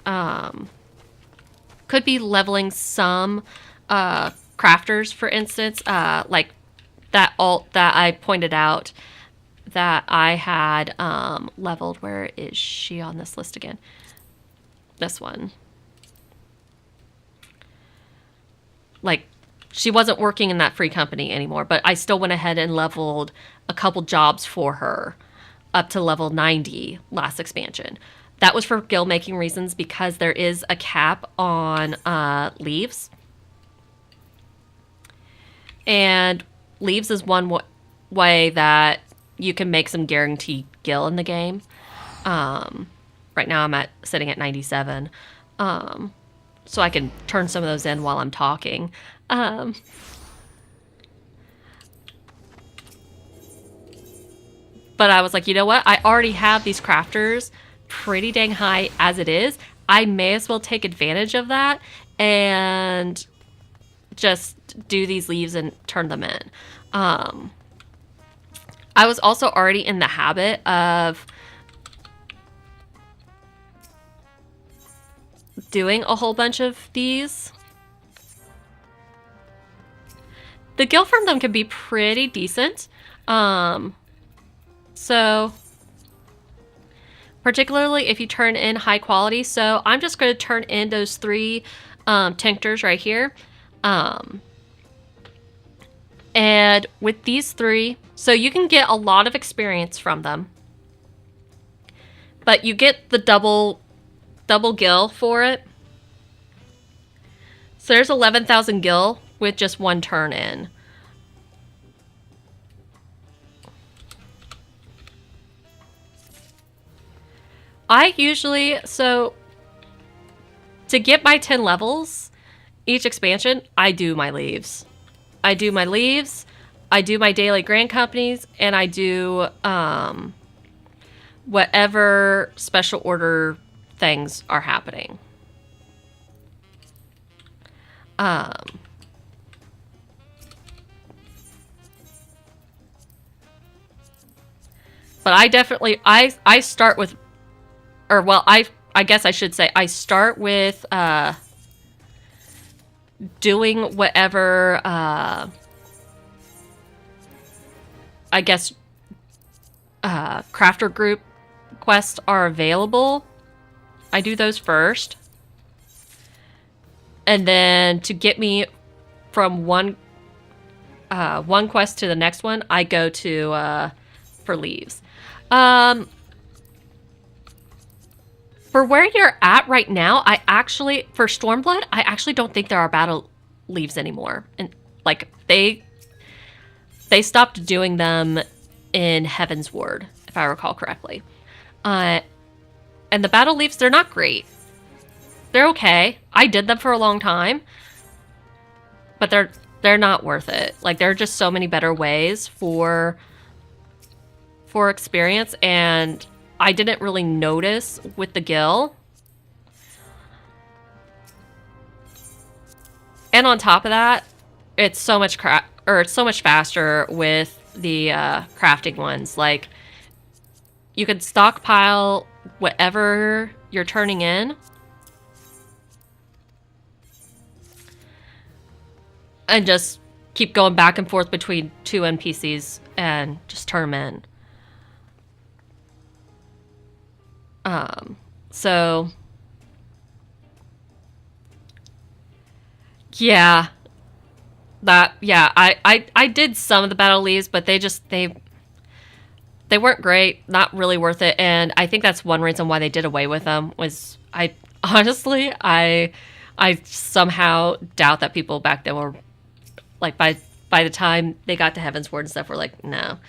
could be leveling some crafters, for instance, like that alt that I pointed out that I had leveled. Where is she on this list again? This one. Like, she wasn't working in that free company anymore, but I still went ahead and leveled a couple jobs for her up to level 90 last expansion. That was for guild making reasons because there is a cap on leaves. And leaves is one way that you can make some guaranteed gil in the game. Right now I'm sitting at 97. So I can turn some of those in while I'm talking. But I was like, you know what? I already have these crafters pretty dang high as it is. I may as well take advantage of that and just do these leaves and turn them in. I was also already in the habit of doing a whole bunch of these. The gil from them can be pretty decent. So particularly if you turn in high quality. So I'm just going to turn in those 3 tinctures right here. And with these 3, so you can get a lot of experience from them. But you get the double gil for it. So there's 11,000 gil with just 1 turn in. I usually, so to get my 10 levels each expansion, I do my leaves. I do my leaves, I do my daily grand companies, and I do whatever special order things are happening. But I definitely, I start with, or well, I guess I should say I start with doing whatever I guess crafter group quests are available. I do those first. And then to get me from one quest to the next one, I go to for leaves. For where you're at right now, I actually, for Stormblood, I actually don't think there are battle leaves anymore. And like they stopped doing them in Heaven's Ward, if I recall correctly. And the battle leaves, they're not great. They're okay. I did them for a long time, but they're not worth it. Like there are just so many better ways for experience, and I didn't really notice with the gil. And on top of that, it's so much it's so much faster with the crafting ones. Like you could stockpile whatever you're turning in and just keep going back and forth between 2 NPCs and just turn them in. So yeah, I did some of the battle leaves, but they weren't great, not really worth it. And I think that's one reason why they did away with them was I somehow doubt that people back then were like, by the time they got to Heaven's Ward and stuff, were like, no.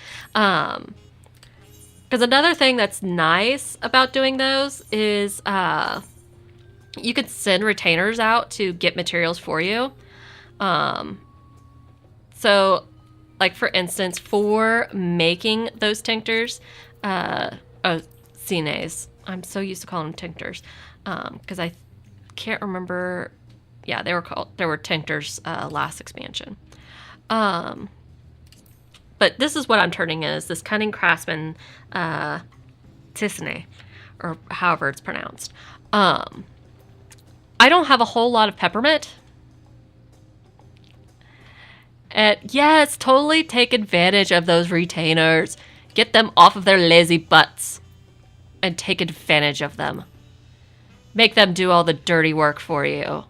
Because another thing that's nice about doing those is you could send retainers out to get materials for you. So, like for instance, for making those tinctures, cines, I'm so used to calling them tinctures, because I can't remember. Yeah, they were tinctures last expansion. But this is what I'm turning in, is this Cunning Craftsman Tisane, or however it's pronounced. I don't have a whole lot of peppermint. And yes, totally take advantage of those retainers. Get them off of their lazy butts and take advantage of them. Make them do all the dirty work for you.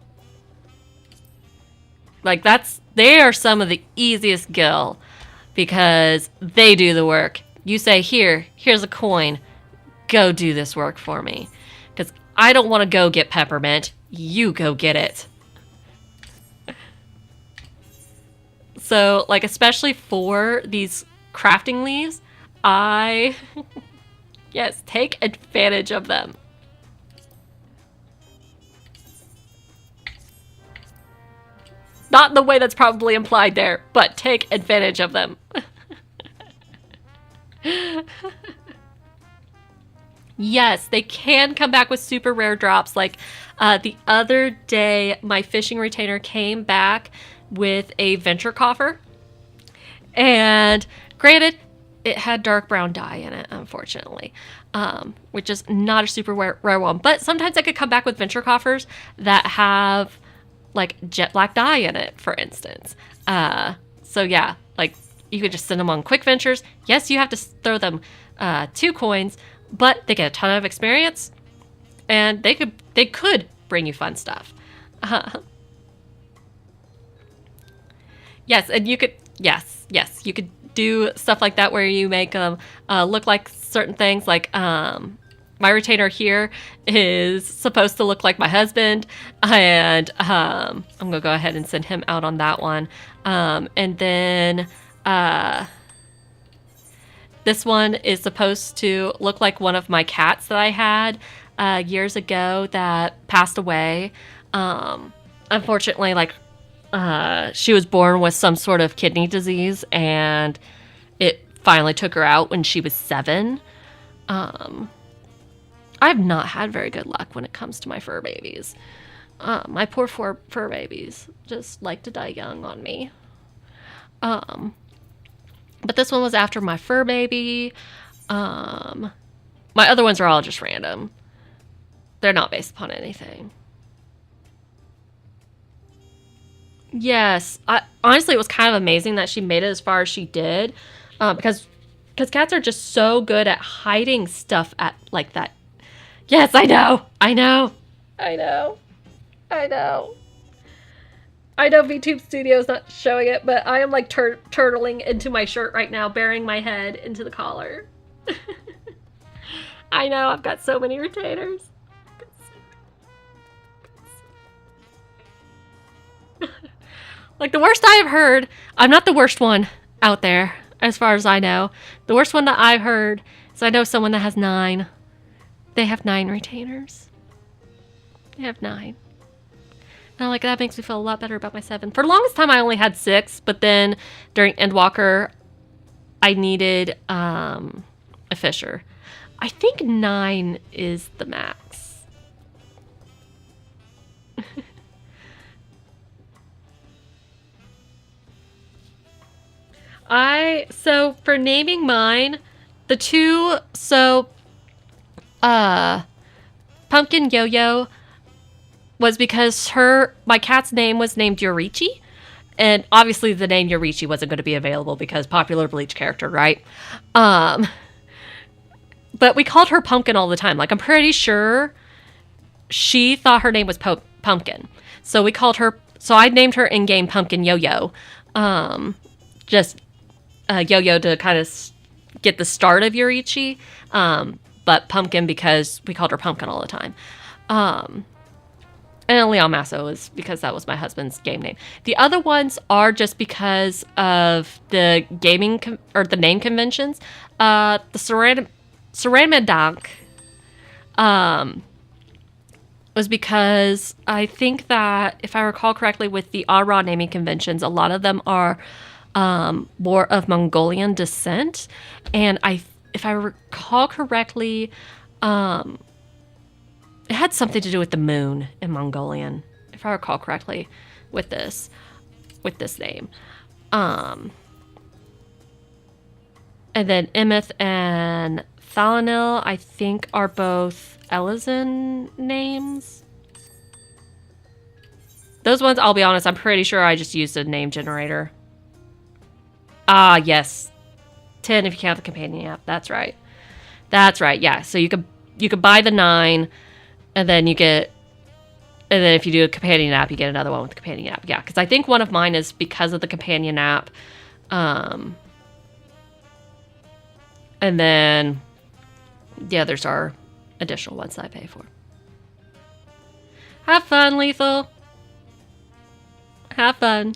Like they are some of the easiest gil, because they do the work. You say, here's a coin. Go do this work for me. Because I don't want to go get peppermint. You go get it. So, like, especially for these crafting leaves, yes, take advantage of them. Not in the way that's probably implied there, but take advantage of them. Yes, they can come back with super rare drops. Like the other day, my fishing retainer came back with a venture coffer. And granted, it had dark brown dye in it, unfortunately, which is not a super rare one. But sometimes I could come back with venture coffers that have like jet black dye in it, for instance. So yeah, like you could just send them on quick ventures. Yes, you have to throw them 2 coins, but they get a ton of experience, and they could bring you fun stuff. Yes, and you could you could do stuff like that where you make them look like certain things. Like my retainer here is supposed to look like my husband, and I'm gonna go ahead and send him out on that one. And then this one is supposed to look like one of my cats that I had years ago that passed away. Unfortunately, like she was born with some sort of kidney disease, and it finally took her out when she was 7. I've not had very good luck when it comes to my fur babies. My poor fur babies just like to die young on me. But this one was after my fur baby. My other ones are all just random. They're not based upon anything. Yes, honestly, it was kind of amazing that she made it as far as she did, because cats are just so good at hiding stuff at like that. Yes, I know. I know VTube Studio's not showing it, but I am like turtling into my shirt right now, burying my head into the collar. I know, I've got so many retainers. Like, the worst I have heard, I'm not the worst one out there, as far as I know. The worst one that I've heard is I know someone that has 9. They have 9 retainers. They have 9. And like, that makes me feel a lot better about my 7. For the longest time, I only had 6, but then during Endwalker, I needed a Fisher. I think 9 is the max. So for naming mine, the 2, Pumpkin Yo-Yo was because my cat's name was named Yorichi, and obviously the name Yorichi wasn't going to be available because popular Bleach character, right? But we called her Pumpkin all the time. Like, I'm pretty sure she thought her name was Pumpkin. So we called her, so I named her in-game Pumpkin Yo-Yo. Just Yo-Yo to kind of get the start of Yorichi. But Pumpkin because we called her Pumpkin all the time. And Leon Masso is because that was my husband's game name. The other ones are just because of the gaming or the name conventions. The Ceramidank was because I think that, if I recall correctly, with the Ara naming conventions, a lot of them are more of Mongolian descent. And if I recall correctly, it had something to do with the moon in Mongolian, if I recall correctly, with this name. And then Emeth and Thalanil, I think, are both Elizin names. Those ones, I'll be honest, I'm pretty sure I just used a name generator. Ah, yes. 10 if you count the companion app. That's right. That's right, yeah. So you could buy the 9, and then if you do a companion app, you get another one with the companion app. Yeah, because I think one of mine is because of the companion app. And then the others are additional ones that I pay for. Have fun, Lethal. Have fun.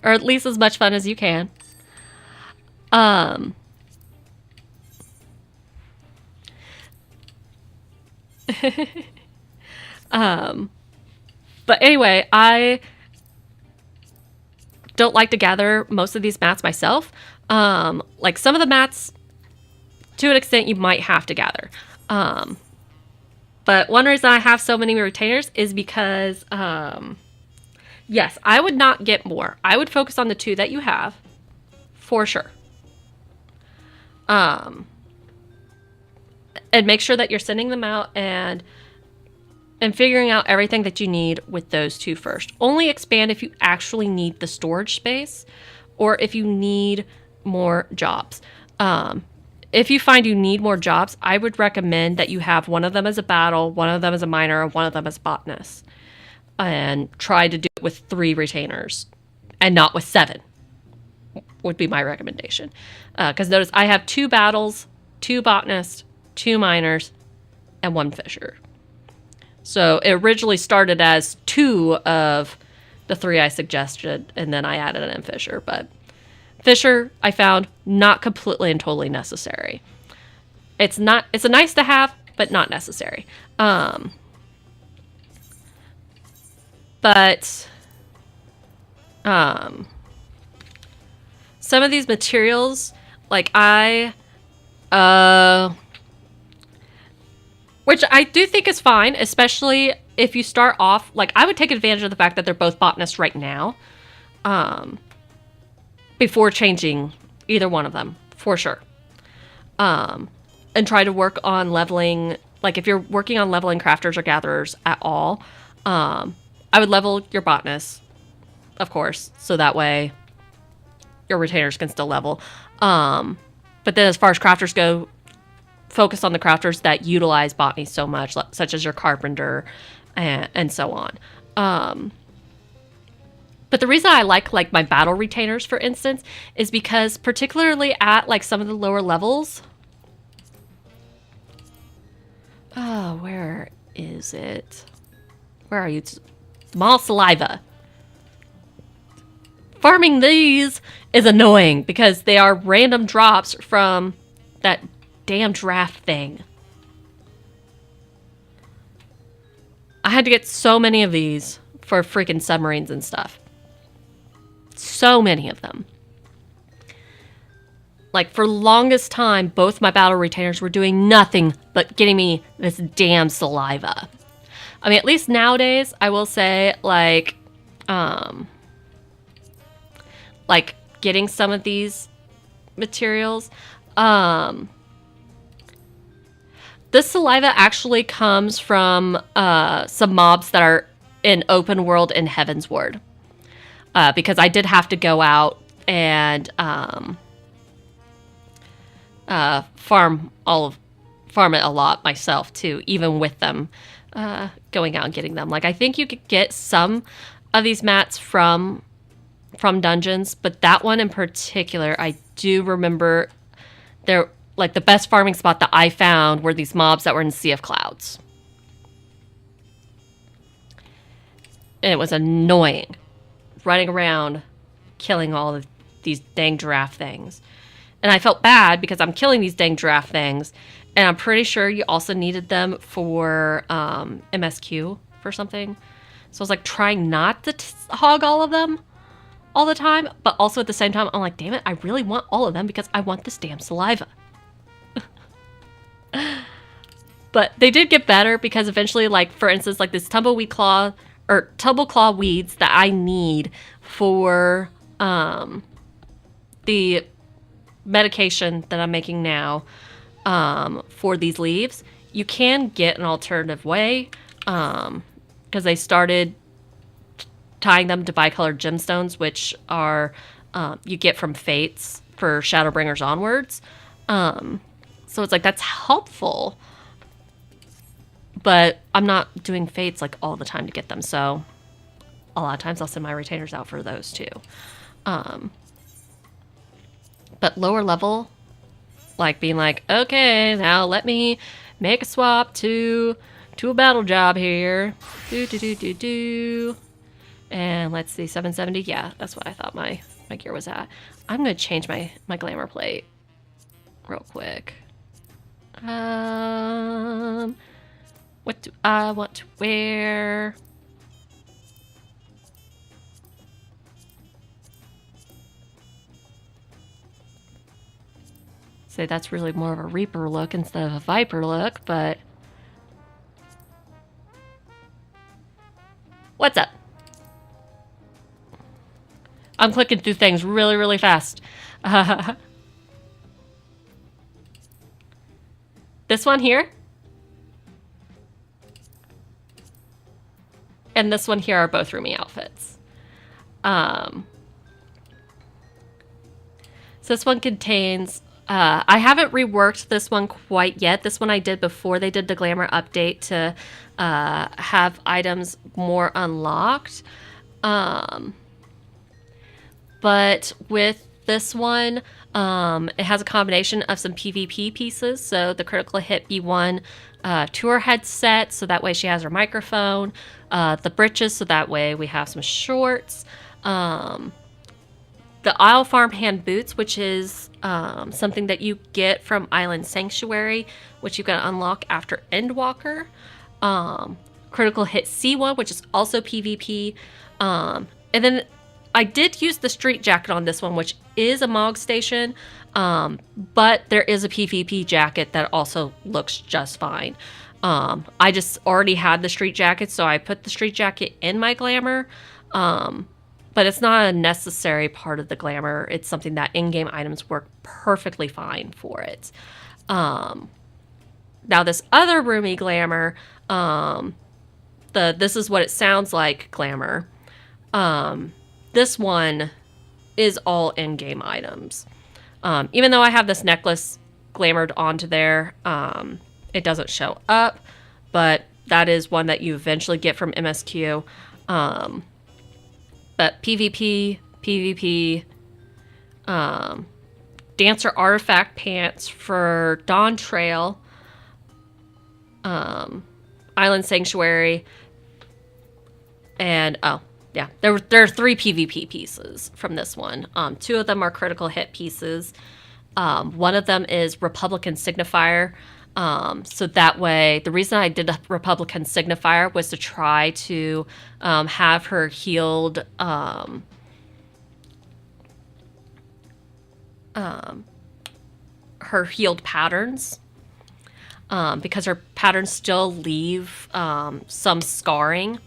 Or at least as much fun as you can. But anyway, I don't like to gather most of these mats myself. Like, some of the mats, to an extent, you might have to gather. But one reason I have so many retainers is because, yes, I would not get more. I would focus on the 2 that you have, for sure. Um, and make sure that you're sending them out and figuring out everything that you need with those two first. Only expand if you actually need the storage space or if you need more jobs. If you find you need more jobs, I would recommend that you have one of them as a battle, one of them as a miner, and one of them as a botanist. And try to do it with 3 retainers and not with 7 would be my recommendation. Because notice I have 2 battles, 2 botanists, 2 miners, and 1 fisher. So it originally started as 2 of the 3 I suggested, and then I added an fisher. But fisher, I found not completely and totally necessary. It's a nice to have, but not necessary. But some of these materials, like which I do think is fine, especially if you start off, like I would take advantage of the fact that they're both botanists right now, before changing either one of them, for sure. And try to work on leveling, like if you're working on leveling crafters or gatherers at all, I would level your botanists, of course, so that way your retainers can still level. But then as far as crafters go, focus on the crafters that utilize botany so much, such as your carpenter and so on. But the reason I like my battle retainers, for instance, is because particularly at like some of the lower levels. Oh, where is it? Where are you? Small saliva. Farming these is annoying because they are random drops from that damn draft thing. I had to get so many of these for freaking submarines and stuff. So many of them. Like, for longest time, both my battle retainers were doing nothing but getting me this damn saliva. I mean, at least nowadays, I will say, like getting some of these materials, this saliva actually comes from some mobs that are in open world in Heavensward. Because I did have to go out and farm it a lot myself too, even with them going out and getting them. Like, I think you could get some of these mats from dungeons, but that one in particular, I do remember they're like the best farming spot that I found were these mobs that were in Sea of Clouds. And it was annoying running around killing all of these dang giraffe things. And I felt bad because I'm killing these dang giraffe things. And I'm pretty sure you also needed them for MSQ for something. So I was like trying not to hog all of them all the time. But also at the same time, I'm like, damn it, I really want all of them because I want this damn saliva. But they did get better because eventually, like, for instance, like this tumbleweed claw or tumbleclaw weeds that I need for the medication that I'm making now for these leaves, you can get an alternative way because they started tying them to bicolored gemstones, which are you get from fates for Shadowbringers onwards. So it's like that's helpful. But I'm not doing fates like all the time to get them, so a lot of times I'll send my retainers out for those too. But lower level, like being like, okay, now let me make a swap to a battle job here. And let's see, 770. Yeah, that's what I thought my gear was at. I'm gonna change my glamour plate real quick. What do I want to wear? Say that's really more of a Reaper look instead of a Viper look, but what's up? I'm clicking through things really, really fast. This one here and this one here are both Rumi outfits. So this one contains, I haven't reworked this one quite yet. This one I did before they did the Glamour update to have items more unlocked. But with this one, it has a combination of some PvP pieces. So the critical hit B1 tour headset, so that way she has her microphone. The breeches, so that way we have some shorts. The Isle Farm hand boots, which is something that you get from Island Sanctuary, which you can unlock after Endwalker. Critical hit C1, which is also PvP. And then I did use the street jacket on this one, which is a Mog station, but there is a PvP jacket that also looks just fine. I just already had the street jacket, so I put the street jacket in my glamour, but it's not a necessary part of the glamour. It's something that in-game items work perfectly fine for it. Now this other Rumi glamour, this is what it sounds like glamour. This one is all in-game items. Even though I have this necklace glamored onto there, it doesn't show up, but that is one that you eventually get from MSQ. But PvP, PvP, Dancer Artifact Pants for Dawn Trail, Island Sanctuary, and yeah, there are 3 PvP pieces from this one. 2 of them are critical hit pieces. One of them is Republican Signifier. So that way, the reason I did a Republican Signifier was to try to have her healed, her healed patterns, because her patterns still leave some scarring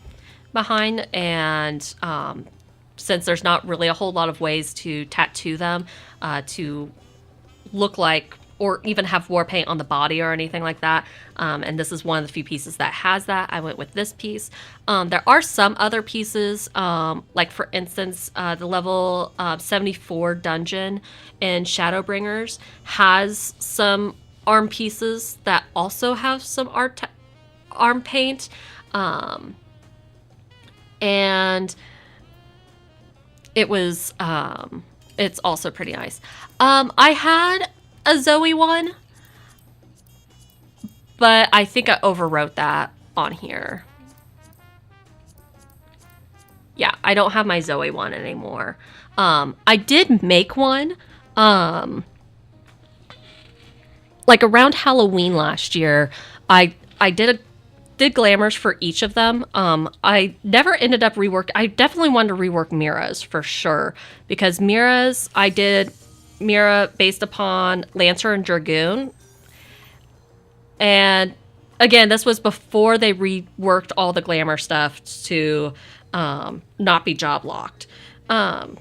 behind, and since there's not really a whole lot of ways to tattoo them to look like, or even have war paint on the body or anything like that, and this is one of the few pieces that has that, I went with this piece. There are some other pieces, like for instance, the level 74 dungeon in Shadowbringers has some arm pieces that also have some arm paint, and it was it's also pretty nice. I had a Zoe one, but I think I overwrote that on here. Yeah, I don't have my Zoe one anymore. I did make one like around Halloween last year. I did glamours for each of them. I never ended up reworked. I definitely wanted to rework Mira's for sure, because Mira's, I did Mira based upon Lancer and Dragoon. And again, this was before they reworked all the glamour stuff to not be job locked.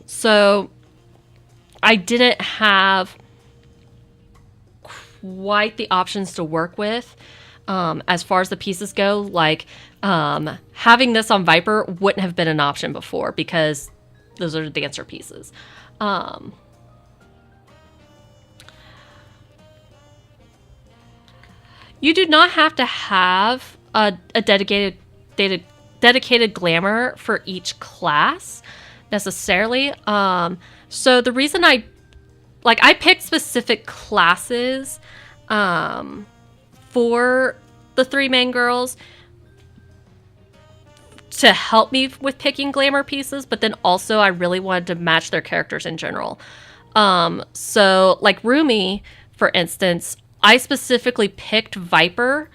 So I didn't have quite the options to work with. As far as the pieces go, like having this on Viper wouldn't have been an option before, because those are the dancer pieces. You do not have to have a dedicated glamour for each class necessarily. So the reason I picked specific classes for the 3 main girls to help me with picking glamour pieces, but then also I really wanted to match their characters in general. So like Rumi, for instance, I specifically picked Viper,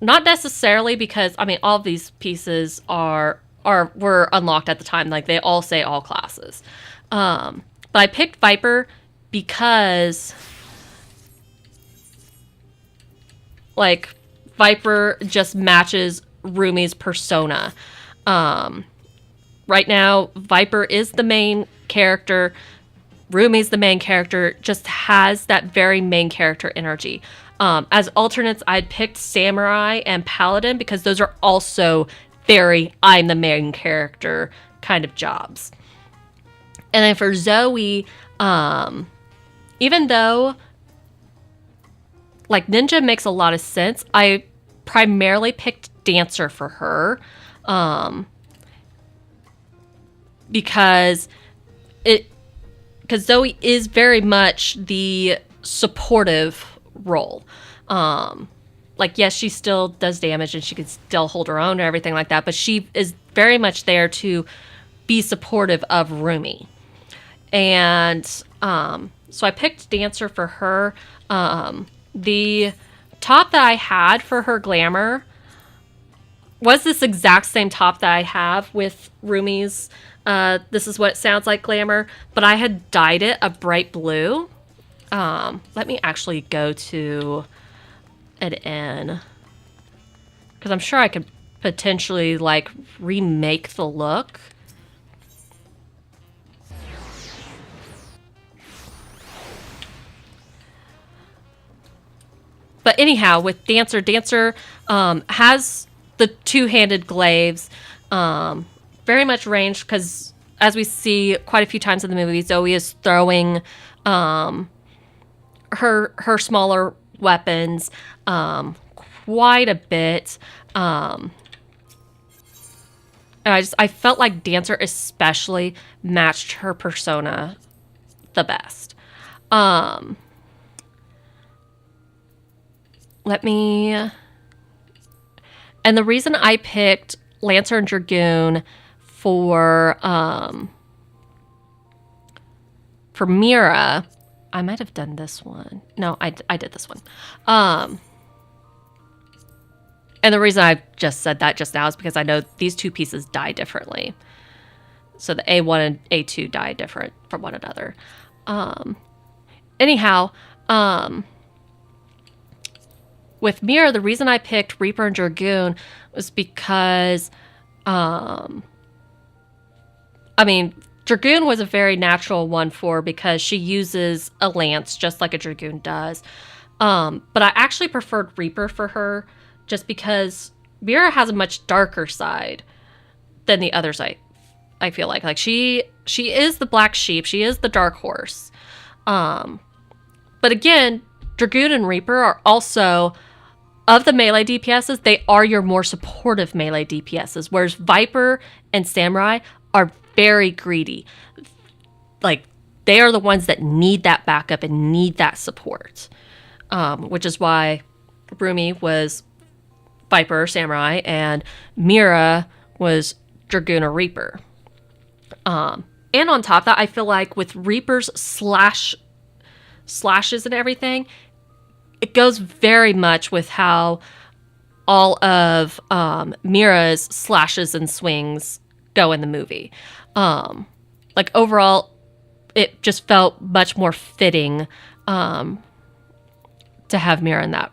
not necessarily because, I mean, all of these pieces were unlocked at the time. Like, they all say all classes. But I picked Viper because, like, Viper just matches Rumi's persona. Right now, Viper is the main character. Rumi's the main character, just has that very main character energy. As alternates, I'd picked Samurai and Paladin because those are also very I'm the main character kind of jobs. And then for Zoe, even though like Ninja makes a lot of sense, I primarily picked Dancer for her. Because Zoe is very much the supportive role. Like, yes, she still does damage and she can still hold her own and everything like that, but she is very much there to be supportive of Rumi. And so I picked Dancer for her. The top that I had for her glamour was this exact same top that I have with Rumi's This Is What It Sounds Like glamour, but I had dyed it a bright blue. Let me actually go to it in, because I'm sure I could potentially like remake the look. But anyhow, with Dancer has the two-handed glaives, very much ranged, because as we see quite a few times in the movie, Zoe is throwing her smaller weapons quite a bit. And I felt like Dancer especially matched her persona the best. And the reason I picked Lancer and Dragoon for Mira, I might have done this one. No, I did this one. And the reason I just said that just now is because I know these two pieces die differently. So the A1 and A2 die different from one another. Anyhow, with Mira, the reason I picked Reaper and Dragoon was because, Dragoon was a very natural one for, because she uses a lance just like a Dragoon does. But I actually preferred Reaper for her just because Mira has a much darker side than the others. I feel like she is the black sheep. She is the dark horse. But again, Dragoon and Reaper are also, of the melee DPSs, they are your more supportive melee DPSs, whereas Viper and Samurai are very greedy. Like, they are the ones that need that backup and need that support. Which is why Rumi was Viper or Samurai and Mira was Dragoon or Reaper. And on top of that, I feel like with Reaper's slashes and everything, it goes very much with how all of Mira's slashes and swings go in the movie. Like, overall, it just felt much more fitting to have Mira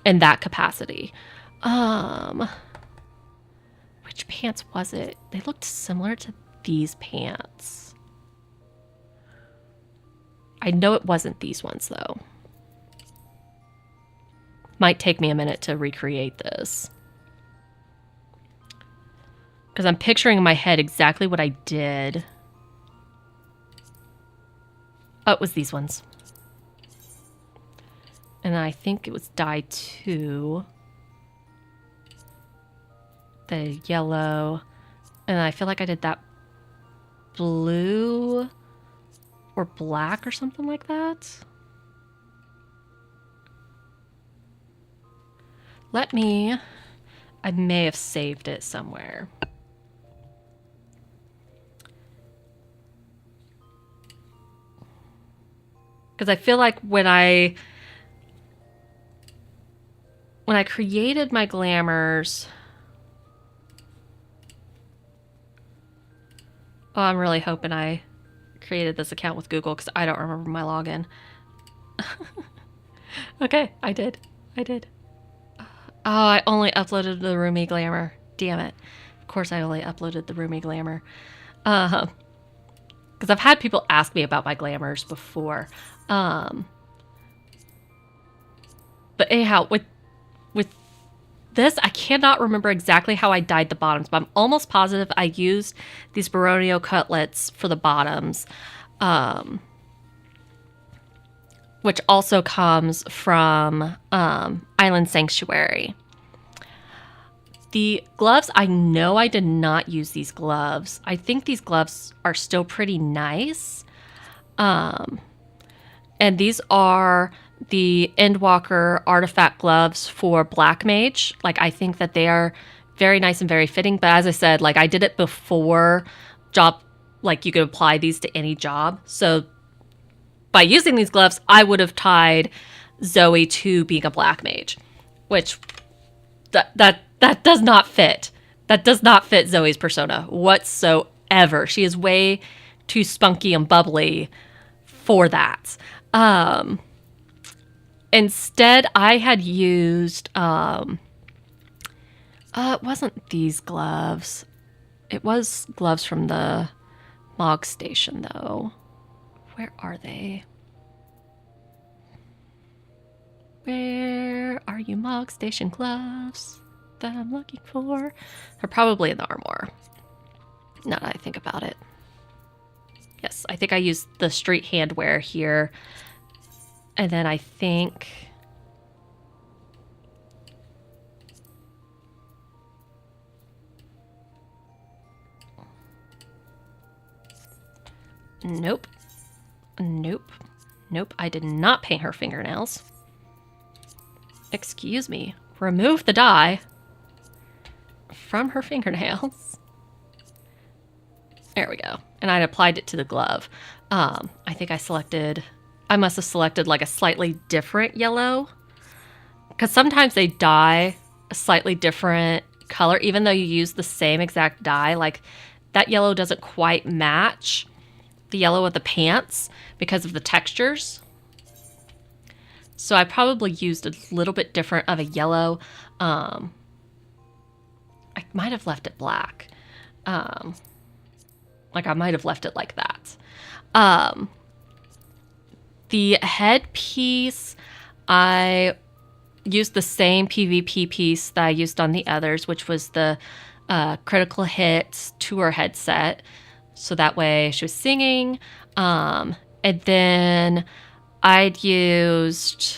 in that capacity. Which pants was it? They looked similar to these pants. I know it wasn't these ones, though. Might take me a minute to recreate this, because I'm picturing in my head exactly what I did. Oh, it was these ones. And I think it was dye 2. The yellow. And I feel like I did that blue or black or something like that. I may have saved it somewhere. Because I feel like when I created my glamours... Oh, I'm really hoping I created this account with Google, because I don't remember my login. Okay, I did. Oh, I only uploaded the Rumi Glamour. Damn it. Of course I only uploaded the Rumi Glamour. Because I've had people ask me about my glamours before. But anyhow, with this, I cannot remember exactly how I dyed the bottoms, but I'm almost positive I used these Baronio cutlets for the bottoms, which also comes from Island Sanctuary. The gloves, I know I did not use these gloves. I think these gloves are still pretty nice. And these are the Endwalker artifact gloves for Black Mage. Like, I think that they are very nice and very fitting. But as I said, like, I did it before job, like, you could apply these to any job. So by using these gloves, I would have tied Zoe to being a Black Mage, which that does not fit. That does not fit Zoe's persona whatsoever. She is way too spunky and bubbly for that. Instead, I had used, it wasn't these gloves. It was gloves from the Mog Station, though. Where are they? Where are you, Mog Station gloves that I'm looking for? They're probably in the armoire. Now that I think about it. Yes, I think I used the street handwear here. And then I think... Nope. Nope. Nope, I did not paint her fingernails. Excuse me. Remove the dye from her fingernails. There we go. And I'd applied it to the glove. I think I must have selected like a slightly different yellow. Because sometimes they dye a slightly different color, even though you use the same exact dye. Like, that yellow doesn't quite match the yellow of the pants because of the textures. So I probably used a little bit different of a yellow. I might have left it black. Like, I might have left it like that. The headpiece, I used the same PvP piece that I used on the others, which was the critical hit tour headset. So that way she was singing. And then I'd used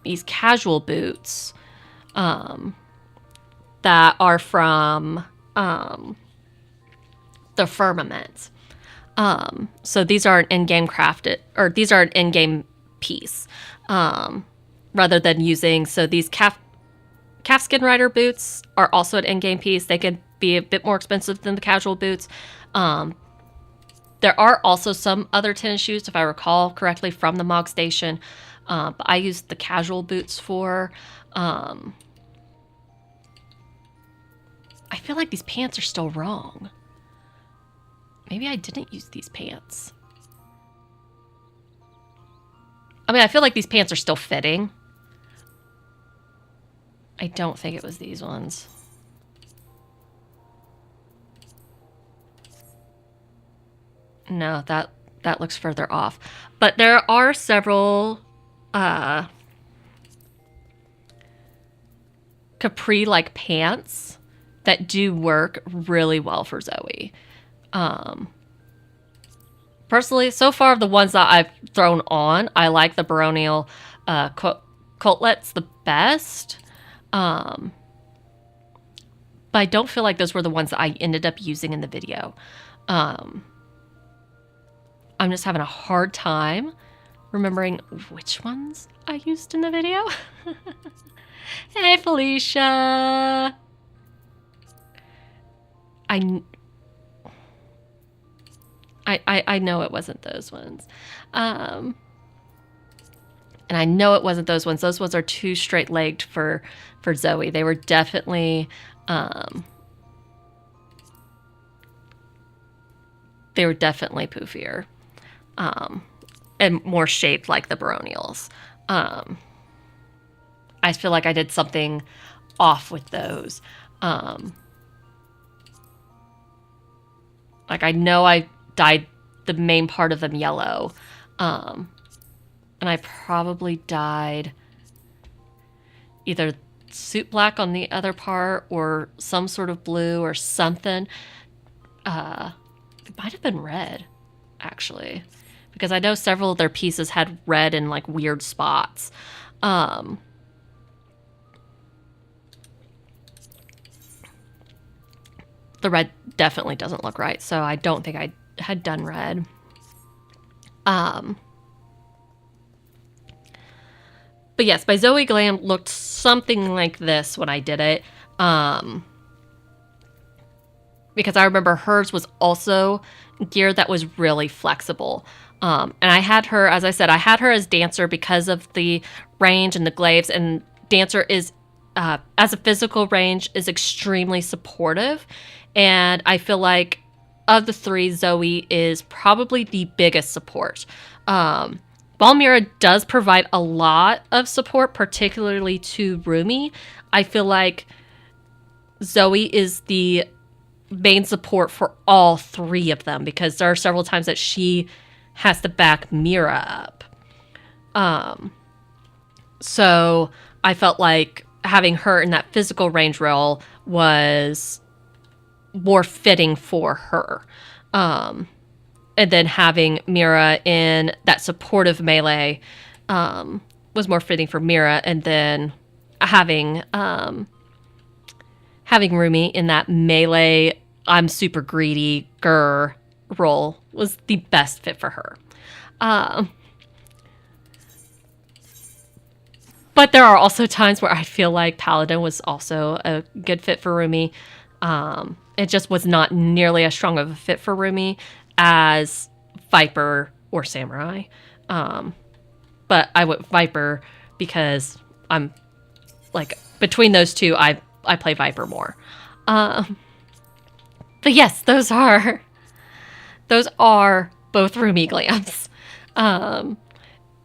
these casual boots that are from the Firmament. So these are an in-game crafted, or these are an in-game piece, rather than using, so these calfskin rider boots are also an in-game piece. They could be a bit more expensive than the casual boots. There are also some other tennis shoes, if I recall correctly, from the Mog Station, but I used the casual boots for. I feel like these pants are still wrong. Maybe I didn't use these pants. I mean, I feel like these pants are still fitting. I don't think it was these ones. No, that looks further off. But there are several capri-like pants that do work really well for Zoe. Personally, so far, the ones that I've thrown on, I like the Baronial Cotlets the best. But I don't feel like those were the ones that I ended up using in the video. I'm just having a hard time remembering which ones I used in the video. Hey, Felicia! I know it wasn't those ones. And I know it wasn't those ones. Those ones are too straight-legged for Zoe. They were definitely poofier. And more shaped like the Baronials. I feel like I did something off with those. Like, I know I dyed the main part of them yellow. And I probably dyed either soot black on the other part or some sort of blue or something. It might have been red, actually, because I know several of their pieces had red in like weird spots. The red definitely doesn't look right, so I don't think I had done red. But yes, my Zoe glam looked something like this when I did it. Because I remember hers was also gear that was really flexible. And I had her, as I said, I had her as dancer because of the range and the glaives. And dancer is, as a physical range, is extremely supportive. And I feel like of the three, Zoe is probably the biggest support. While Mira does provide a lot of support, particularly to Rumi, I feel like Zoe is the main support for all three of them because there are several times that she has to back Mira up. So I felt like having her in that physical range role was more fitting for her. And then having Mira in that supportive melee was more fitting for Mira. And then having Rumi in that melee, I'm super greedy, grr role was the best fit for her. But there are also times where I feel like Paladin was also a good fit for Rumi. It just was not nearly as strong of a fit for Rumi as Viper or Samurai. But I went Viper because I'm like between those two, I play Viper more. But yes, those are both Rumi glams. And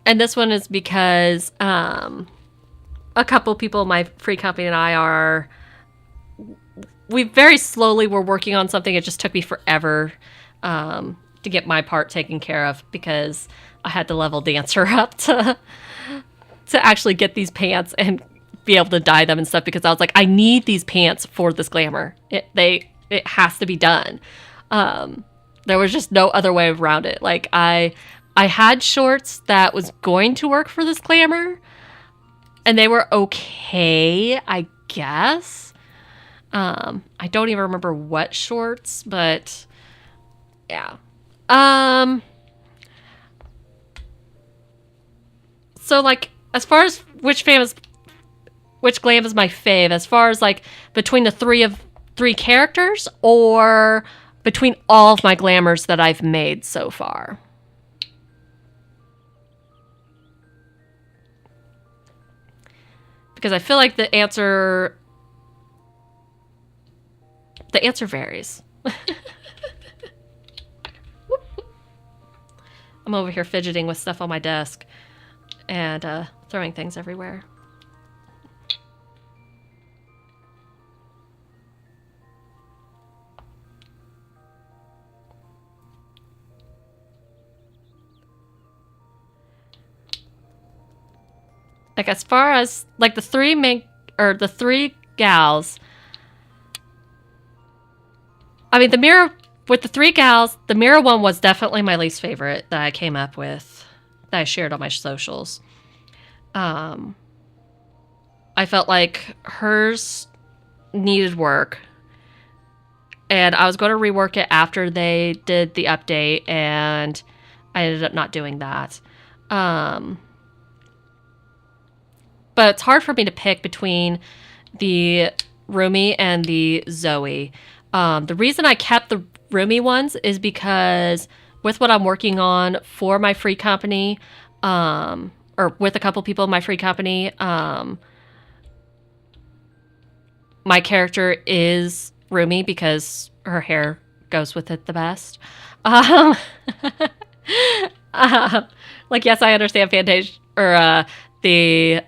this one is because a couple people in my free company and I we very slowly were working on something. It just took me forever to get my part taken care of because I had to level Dancer up to actually get these pants and be able to dye them and stuff because I was like, I need these pants for this glamour. It has to be done. There was just no other way around it. Like I had shorts that was going to work for this glamour and they were okay, I guess. I don't even remember what shorts, but yeah. So like as far as which glam is my fave, as far as like between the three characters or between all of my glamours that I've made so far. Because I feel like the answer varies. I'm over here fidgeting with stuff on my desk and throwing things everywhere. Like as far as like the three gals, I mean, with the three gals, the Mira one was definitely my least favorite that I came up with, that I shared on my socials. I felt like hers needed work, and I was going to rework it after they did the update, and I ended up not doing that. But it's hard for me to pick between the Rumi and the Zoe. The reason I kept the Rumi ones is because with what I'm working on for my free company, or with a couple people in my free company, my character is Rumi because her hair goes with it the best. Like, yes, I understand Fantasia, or the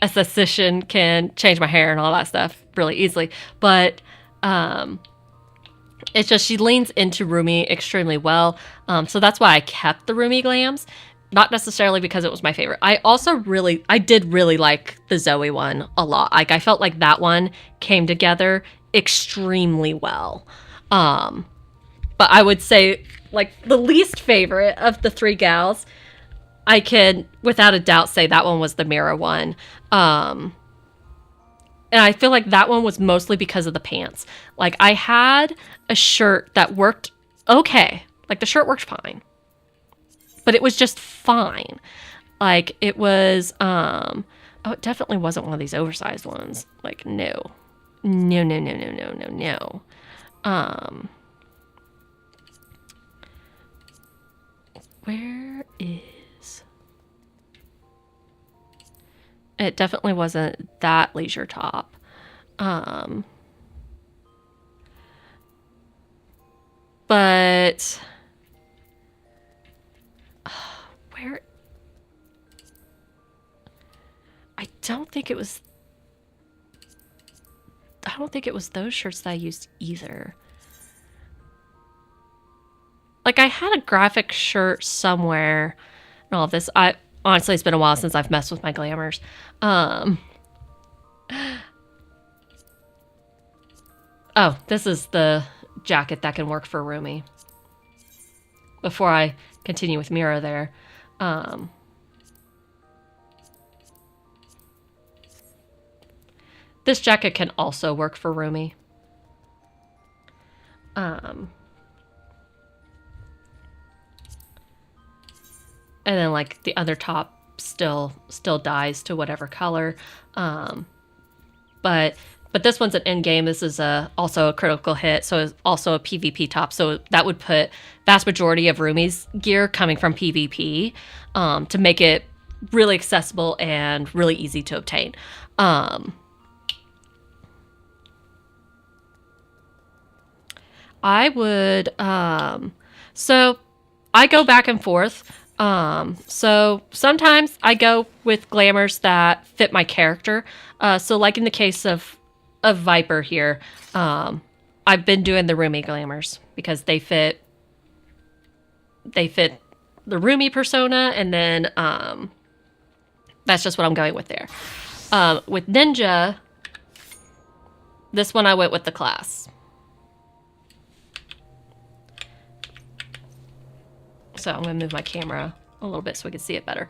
esthetician can change my hair and all that stuff really easily, but it's just she leans into Rumi extremely well. So that's why I kept the Rumi glams. not necessarily because it was my favorite. I did really like the Zoe one a lot. Like, I felt like that one came together extremely well. But I would say, like, the least favorite of the three gals, I can, without a doubt, say that one was the Mira one. And I feel like that one was mostly because of the pants. Like, I had a shirt that worked okay. Like, the shirt worked fine. But it was just fine. Like, it was, oh, it definitely wasn't one of these oversized ones. Like, no. No, no, no, no, no, no, no. Where is... It definitely wasn't that leisure top. But... where... I don't think it was those shirts that I used either. Like, I had a graphic shirt somewhere and all of this. Honestly, it's been a while since I've messed with my glamours. Oh, this is the jacket that can work for Rumi. Before I continue with Mira there. This jacket can also work for Rumi. And then, like, the other top still dyes to whatever color. But this one's an end game. This is also a critical hit, so it's also a PvP top. So that would put vast majority of Rumi's gear coming from PvP, to make it really accessible and really easy to obtain. I would, so I go back and forth. So sometimes I go with glamours that fit my character. So like in the case of Viper here, I've been doing the Rumi glamours because they fit the Rumi persona, and then that's just what I'm going with there. With Ninja, this one I went with the class. So I'm going to move my camera a little bit so we can see it better.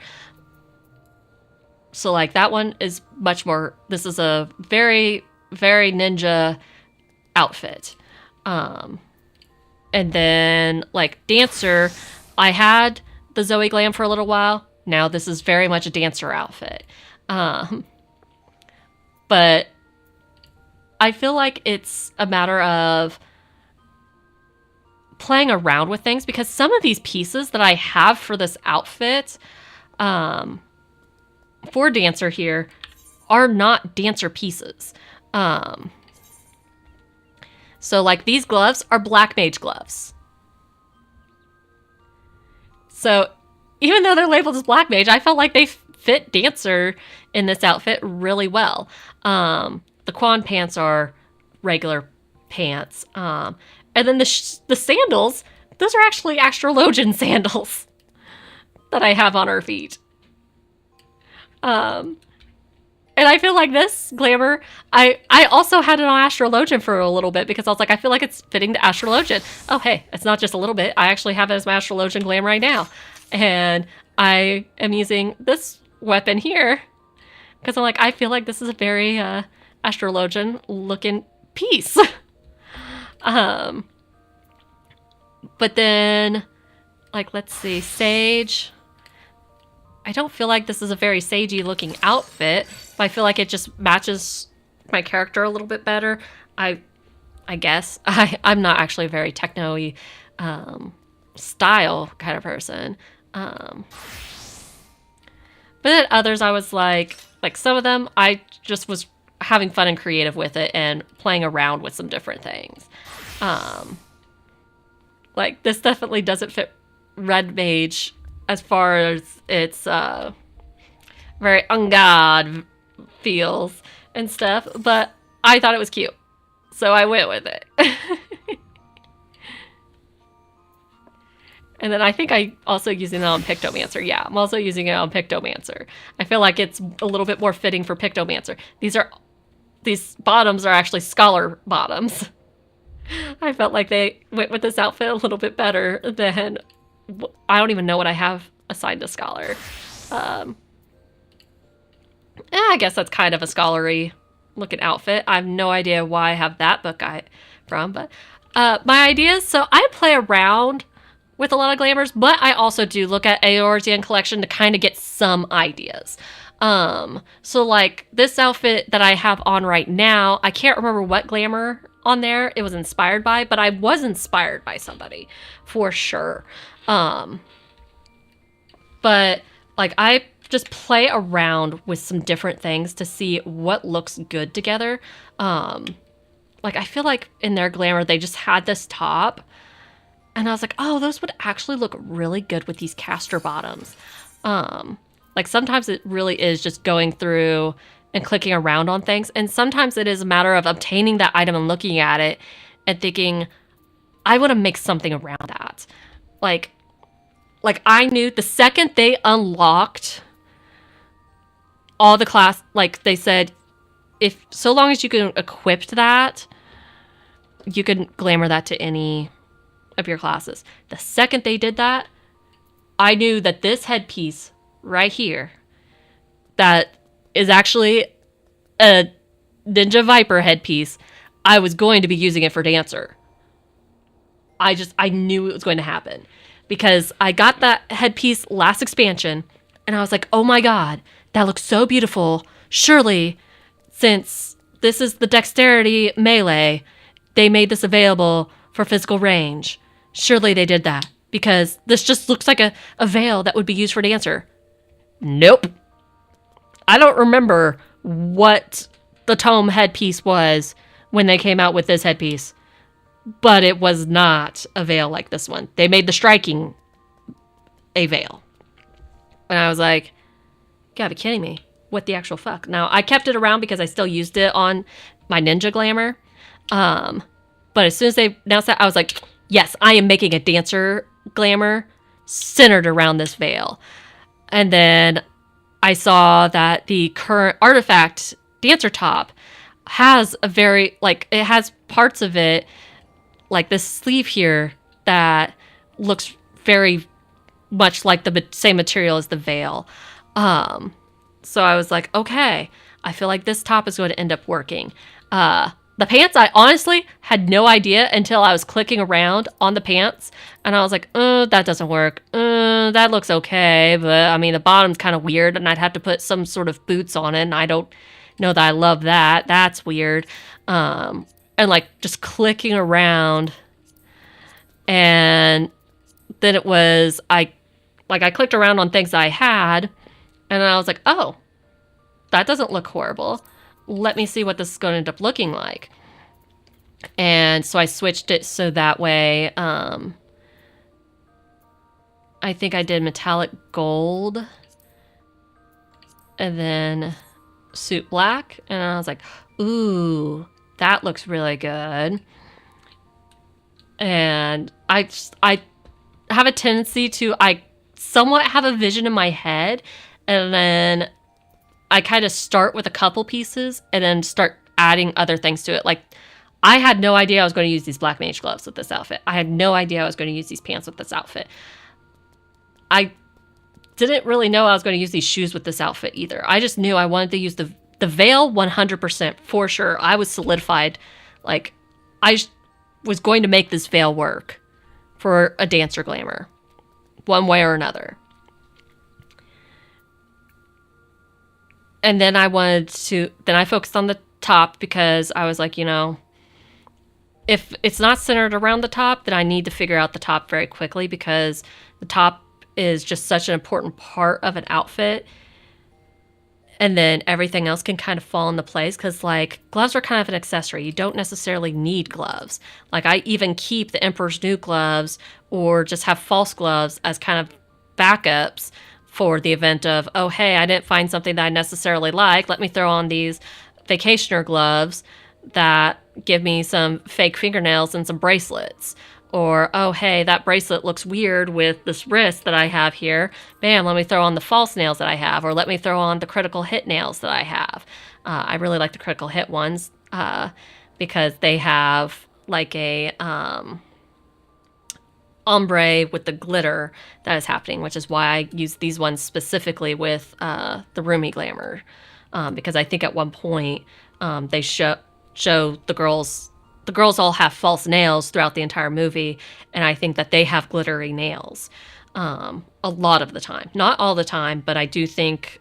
So like that one is much more, this is a very, very ninja outfit. And then like Dancer, I had the Zoe glam for a little while. Now this is very much a Dancer outfit. But I feel like it's a matter of playing around with things, because some of these pieces that I have for this outfit, for Dancer here, are not Dancer pieces. So like these gloves are Black Mage gloves. So even though they're labeled as Black Mage, I felt like they fit Dancer in this outfit really well. The Quan pants are regular pants. And then the sandals, those are actually Astrologian sandals that I have on her feet. And I feel like this glamour, I also had it on Astrologian for a little bit because I was like, I feel like it's fitting the Astrologian. Oh, hey, it's not just a little bit. I actually have it as my Astrologian glam right now. And I am using this weapon here because I'm like, I feel like this is a very Astrologian looking piece. But then, like, let's see, Sage. I don't feel like this is a very sagey looking outfit, but I feel like it just matches my character a little bit better. I guess. I'm not actually a very techno-y style kind of person. But then others, I was like some of them, I just was having fun and creative with it and playing around with some different things. Like, this definitely doesn't fit Red Mage as far as its very on guard feels and stuff, but I thought it was cute, so I went with it. And then I think I also using it on Pictomancer. Yeah, I'm also using it on Pictomancer. I feel like it's a little bit more fitting for Pictomancer. These bottoms are actually scholar bottoms. I felt like they went with this outfit a little bit better than... I don't even know what I have assigned to scholar. I guess that's kind of a scholarly looking outfit. I have no idea why I have that book from, but my ideas. So I play around with a lot of glamours, but I also do look at Eorzean collection to kind of get some ideas. So like this outfit that I have on right now, I can't remember what glamour on there it was inspired by, but I was inspired by somebody for sure. But like I just play around with some different things to see what looks good together. Like I feel like in their glamour, they just had this top and I was like, oh, those would actually look really good with these caster bottoms. Like sometimes it really is just going through and clicking around on things. And sometimes it is a matter of obtaining that item and looking at it and thinking, I want to make something around that. Like I knew the second they unlocked all the class, like they said, if so long as you can equip that, you can glamour that to any of your classes. The second they did that, I knew that this headpiece right here, that is actually a Ninja Viper headpiece, I was going to be using it for Dancer. I knew it was going to happen because I got that headpiece last expansion and I was like, oh my god, that looks so beautiful. Surely, since this is the dexterity melee, they made this available for physical range. Surely they did that because this just looks like a veil that would be used for Dancer. Nope. I don't remember what the tome headpiece was when they came out with this headpiece, but it was not a veil like this one. They made the striking a veil. And I was like, you gotta be kidding me. What the actual fuck? Now, I kept it around because I still used it on my ninja glamour. But as soon as they announced that, I was like, yes, I am making a Dancer glamour centered around this veil. And then I saw that the current artifact Dancer top has a very, like, it has parts of it, like this sleeve here, that looks very much like the same material as the veil. So I was like, okay, I feel like this top is going to end up working. The pants, I honestly had no idea until I was clicking around on the pants. And I was like, that doesn't work. That looks okay. But I mean, the bottom's kind of weird and I'd have to put some sort of boots on it. And I don't know that I love that. That's weird. And like just clicking around. And then it was, I clicked around on things I had. And I was like, oh, that doesn't look horrible. Let me see what this is going to end up looking like. And so I switched it so that way, I think I did metallic gold and then suit black. And I was like, ooh, that looks really good. And I have a tendency to, I somewhat have a vision in my head and then I kind of start with a couple pieces and then start adding other things to it. Like, I had no idea I was going to use these black mage gloves with this outfit. I had no idea I was going to use these pants with this outfit. I didn't really know I was going to use these shoes with this outfit either. I just knew I wanted to use the veil 100% for sure. I was solidified. Like, I was going to make this veil work for a Dancer glamour, one way or another. And then I focused on the top because I was like, you know, if it's not centered around the top, then I need to figure out the top very quickly because the top is just such an important part of an outfit. And then everything else can kind of fall into place because, like, gloves are kind of an accessory. You don't necessarily need gloves. Like, I even keep the Emperor's New gloves or just have false gloves as kind of backups for the event of, oh, hey, I didn't find something that I necessarily like. Let me throw on these vacationer gloves that give me some fake fingernails and some bracelets. Or, oh, hey, that bracelet looks weird with this wrist that I have here. Bam, let me throw on the false nails that I have, or let me throw on the critical hit nails that I have. I really like the critical hit ones because they have like a ombre with the glitter that is happening, which is why I use these ones specifically with the Roomy Glamour. Because I think at one point they show the girls all have false nails throughout the entire movie, and I think that they have glittery nails a lot of the time. Not all the time, but I do think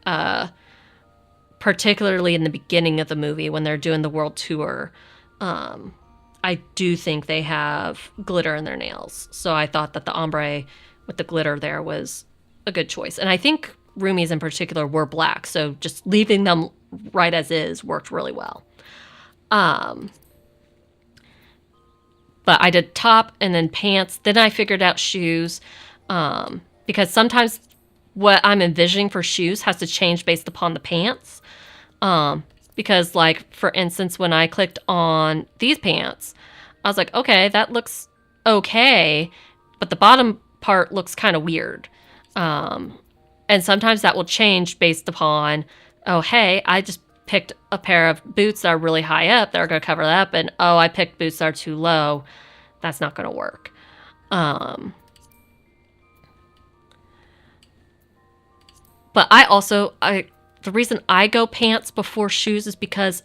particularly in the beginning of the movie when they're doing the world tour, I do think they have glitter in their nails. So I thought that the ombre with the glitter there was a good choice. And I think Roomies in particular were black, so just leaving them right as is worked really well. But I did top and then pants. Then I figured out shoes because sometimes what I'm envisioning for shoes has to change based upon the pants. Because, like, for instance, when I clicked on these pants, I was like, okay, that looks okay, but the bottom part looks kind of weird. And sometimes that will change based upon, oh, hey, I just picked a pair of boots that are really high up that are going to cover that up, and oh, I picked boots that are too low. That's not going to work. But the reason I go pants before shoes is because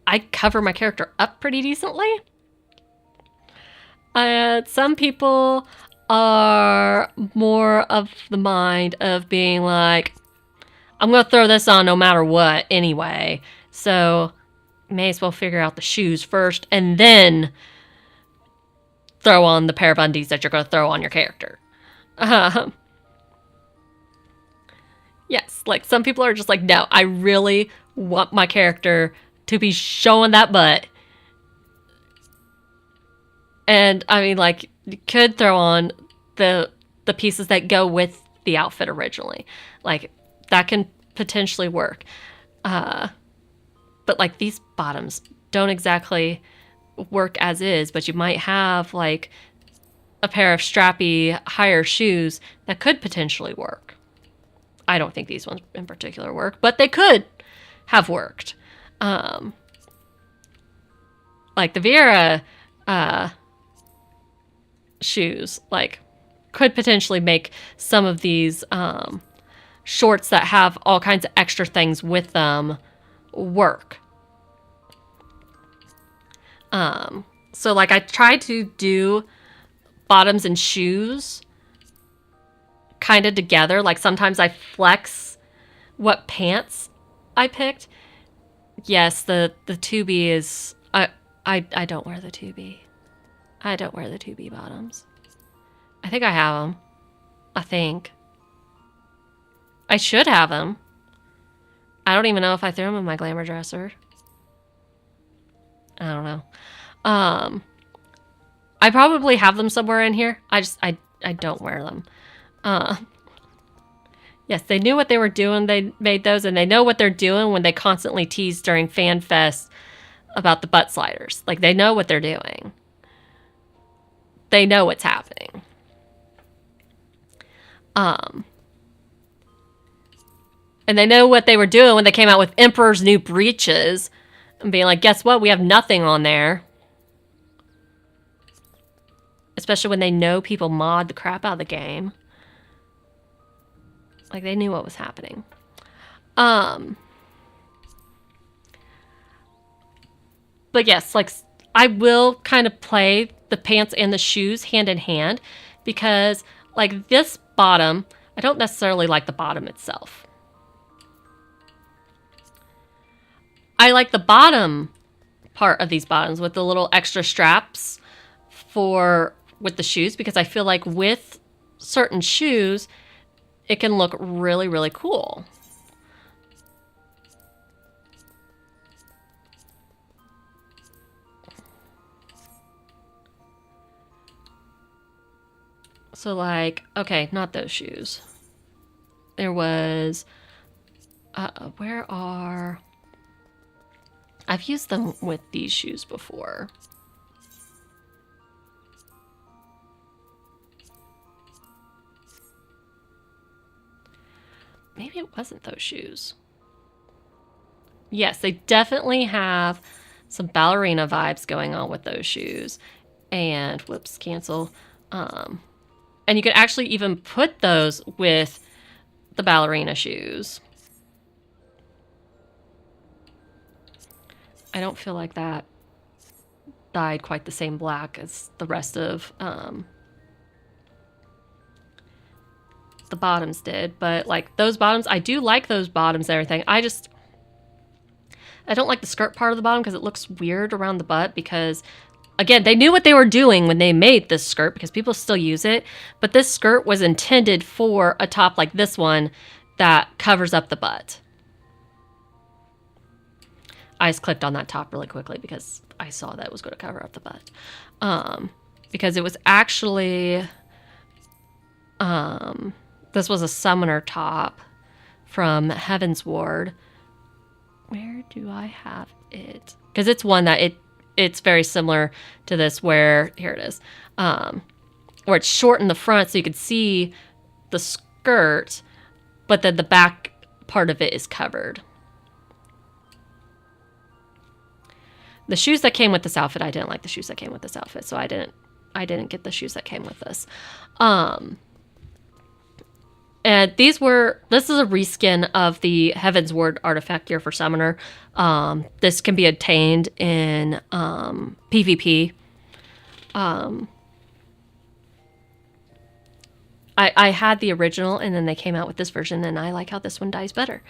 I cover my character up pretty decently. Some people are more of the mind of being like, I'm going to throw this on no matter what anyway. So may as well figure out the shoes first and then throw on the pair of undies that you're going to throw on your character. Yes, like some people are just like, no, I really want my character to be showing that butt. And I mean, like, you could throw on the pieces that go with the outfit originally. Like, that can potentially work. But like these bottoms don't exactly work as is, but you might have like a pair of strappy higher shoes that could potentially work. I don't think these ones in particular work, but they could have worked. Like the Vera shoes, like, could potentially make some of these shorts that have all kinds of extra things with them work. So like I tried to do bottoms and shoes kind of together. Like sometimes I flex what pants I picked. Yes, the 2B is I don't wear the 2B. I don't wear the 2B bottoms. I think I have them. I think. I should have them. I don't even know if I threw them in my glamour dresser. I don't know. I probably have them somewhere in here. I don't wear them. Yes, they knew what they were doing. They made those, and they know what they're doing when they constantly tease during Fan Fest about the butt sliders. Like, they know what they're doing. They know what's happening. And they know what they were doing when they came out with Emperor's New Breeches and being like, guess what? We have nothing on there. Especially when they know people mod the crap out of the game. Like, they knew what was happening. But yes, like, I will kind of play the pants and the shoes hand in hand because, like, this bottom, I don't necessarily like the bottom itself. I like the bottom part of these bottoms with the little extra straps with the shoes because I feel like with certain shoes, it can look really, really cool. So like, okay, not those shoes. There was, I've used them with these shoes before. maybe it wasn't those shoes. Yes, they definitely have some ballerina vibes going on with those shoes. And, whoops, cancel. And you could actually even put those with the ballerina shoes. I don't feel like that dyed quite the same black as the rest of the bottoms did. But, like, those bottoms, I do like those bottoms and everything. I don't like the skirt part of the bottom because it looks weird around the butt because, again, they knew what they were doing when they made this skirt because people still use it. But this skirt was intended for a top like this one that covers up the butt. I just clicked on that top really quickly because I saw that it was going to cover up the butt. Because it was actually, this was a summoner top from Heaven's Ward. Where do I have it? Because it's one that it's very similar to this where, here it is, where it's short in the front so you could see the skirt, but then the back part of it is covered. The shoes that came with this outfit, I didn't like the shoes that came with this outfit, so I didn't get the shoes that came with this. And this is a reskin of the Heaven's Ward artifact gear for Summoner. This can be obtained in PvP. I had the original, and then they came out with this version, and I like how this one dyes better.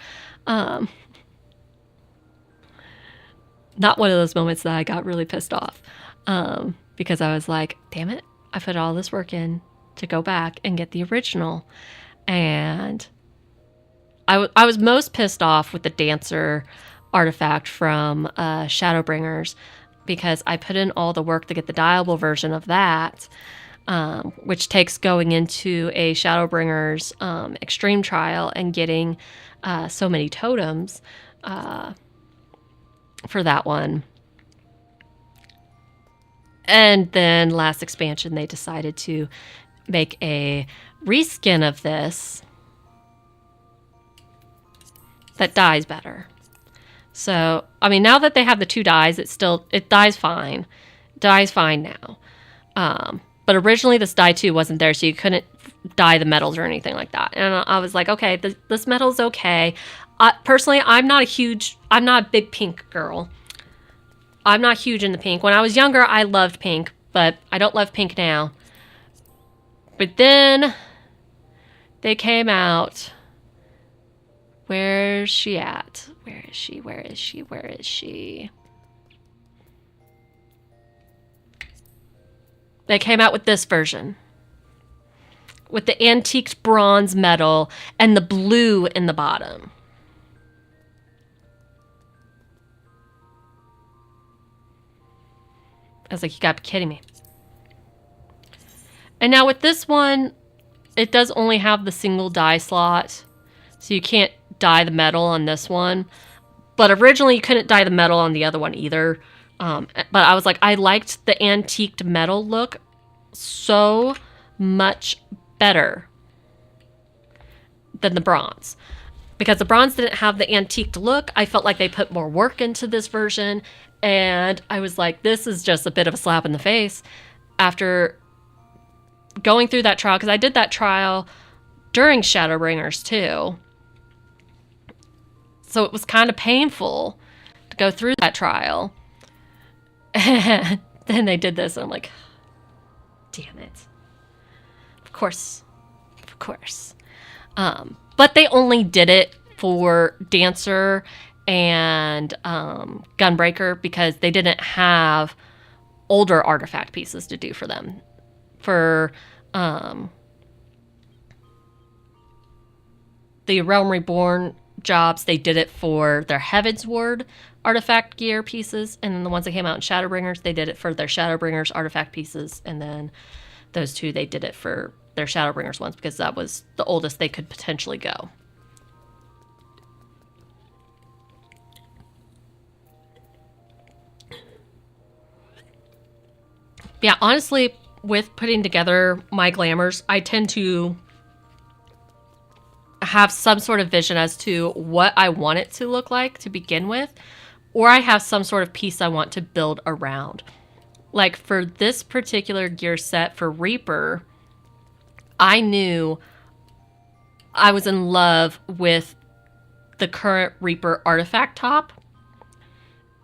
Not one of those moments that I got really pissed off because I was like, damn it, I put all this work in to go back and get the original. And I was most pissed off with the Dancer artifact from Shadowbringers because I put in all the work to get the dyeable version of that, which takes going into a Shadowbringers extreme trial and getting so many totems for that one. And then last expansion, they decided to make a reskin of this that dyes better. So, I mean, now that they have the two dyes, it dyes fine. Dyes fine now. But originally this dye 2 wasn't there, so you couldn't dye the metals or anything like that. And I was like, okay, this metal's okay. Personally, I'm not a big pink girl. I'm not huge in the pink. When I was younger, I loved pink, but I don't love pink now. But then they came out. Where's she at? Where is she? Where is she? Where is she? They came out with this version. With the antiqued bronze metal and the blue in the bottom. I was like, you gotta be kidding me. And now with this one, it does only have the single dye slot. So you can't dye the metal on this one. But originally you couldn't dye the metal on the other one either. But I was like, I liked the antiqued metal look so much better than the bronze. Because the bronze didn't have the antiqued look. I felt like they put more work into this version. And I was like, this is just a bit of a slap in the face after going through that trial. Because I did that trial during Shadowbringers too. So it was kind of painful to go through that trial. And then they did this, and I'm like, damn it. Of course. Of course. But they only did it for Dancer and Gunbreaker because they didn't have older artifact pieces to do for them. For the Realm Reborn jobs, they did it for their Heaven's Ward artifact gear pieces, and then the ones that came out in Shadowbringers, they did it for their Shadowbringers artifact pieces, and then those two, they did it for their Shadowbringers ones because that was the oldest they could potentially go. Yeah, honestly, with putting together my glamours, I tend to have some sort of vision as to what I want it to look like to begin with, or I have some sort of piece I want to build around. Like for this particular gear set for Reaper, I knew I was in love with the current Reaper artifact top,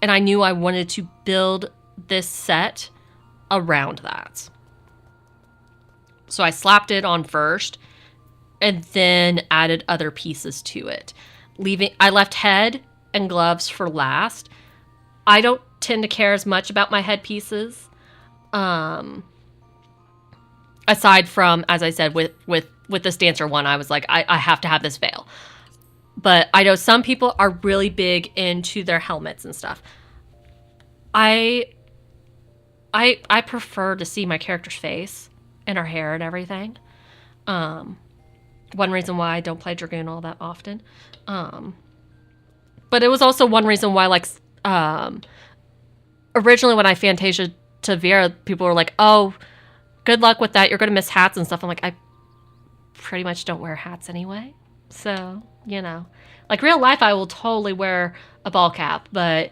and I knew I wanted to build this set around that. So I slapped it on first and then added other pieces to it. I left head and gloves for last. I don't tend to care as much about my head pieces. Aside from, as I said, with this dancer one, I was like, I have to have this veil. But I know some people are really big into their helmets and stuff. I prefer to see my character's face and her hair and everything. One reason why I don't play Dragoon all that often. But it was also one reason why, like, originally when I Fantasia to Vera, people were like, oh, good luck with that. You're going to miss hats and stuff. I'm like, I pretty much don't wear hats anyway. So, you know. Like, real life, I will totally wear a ball cap. But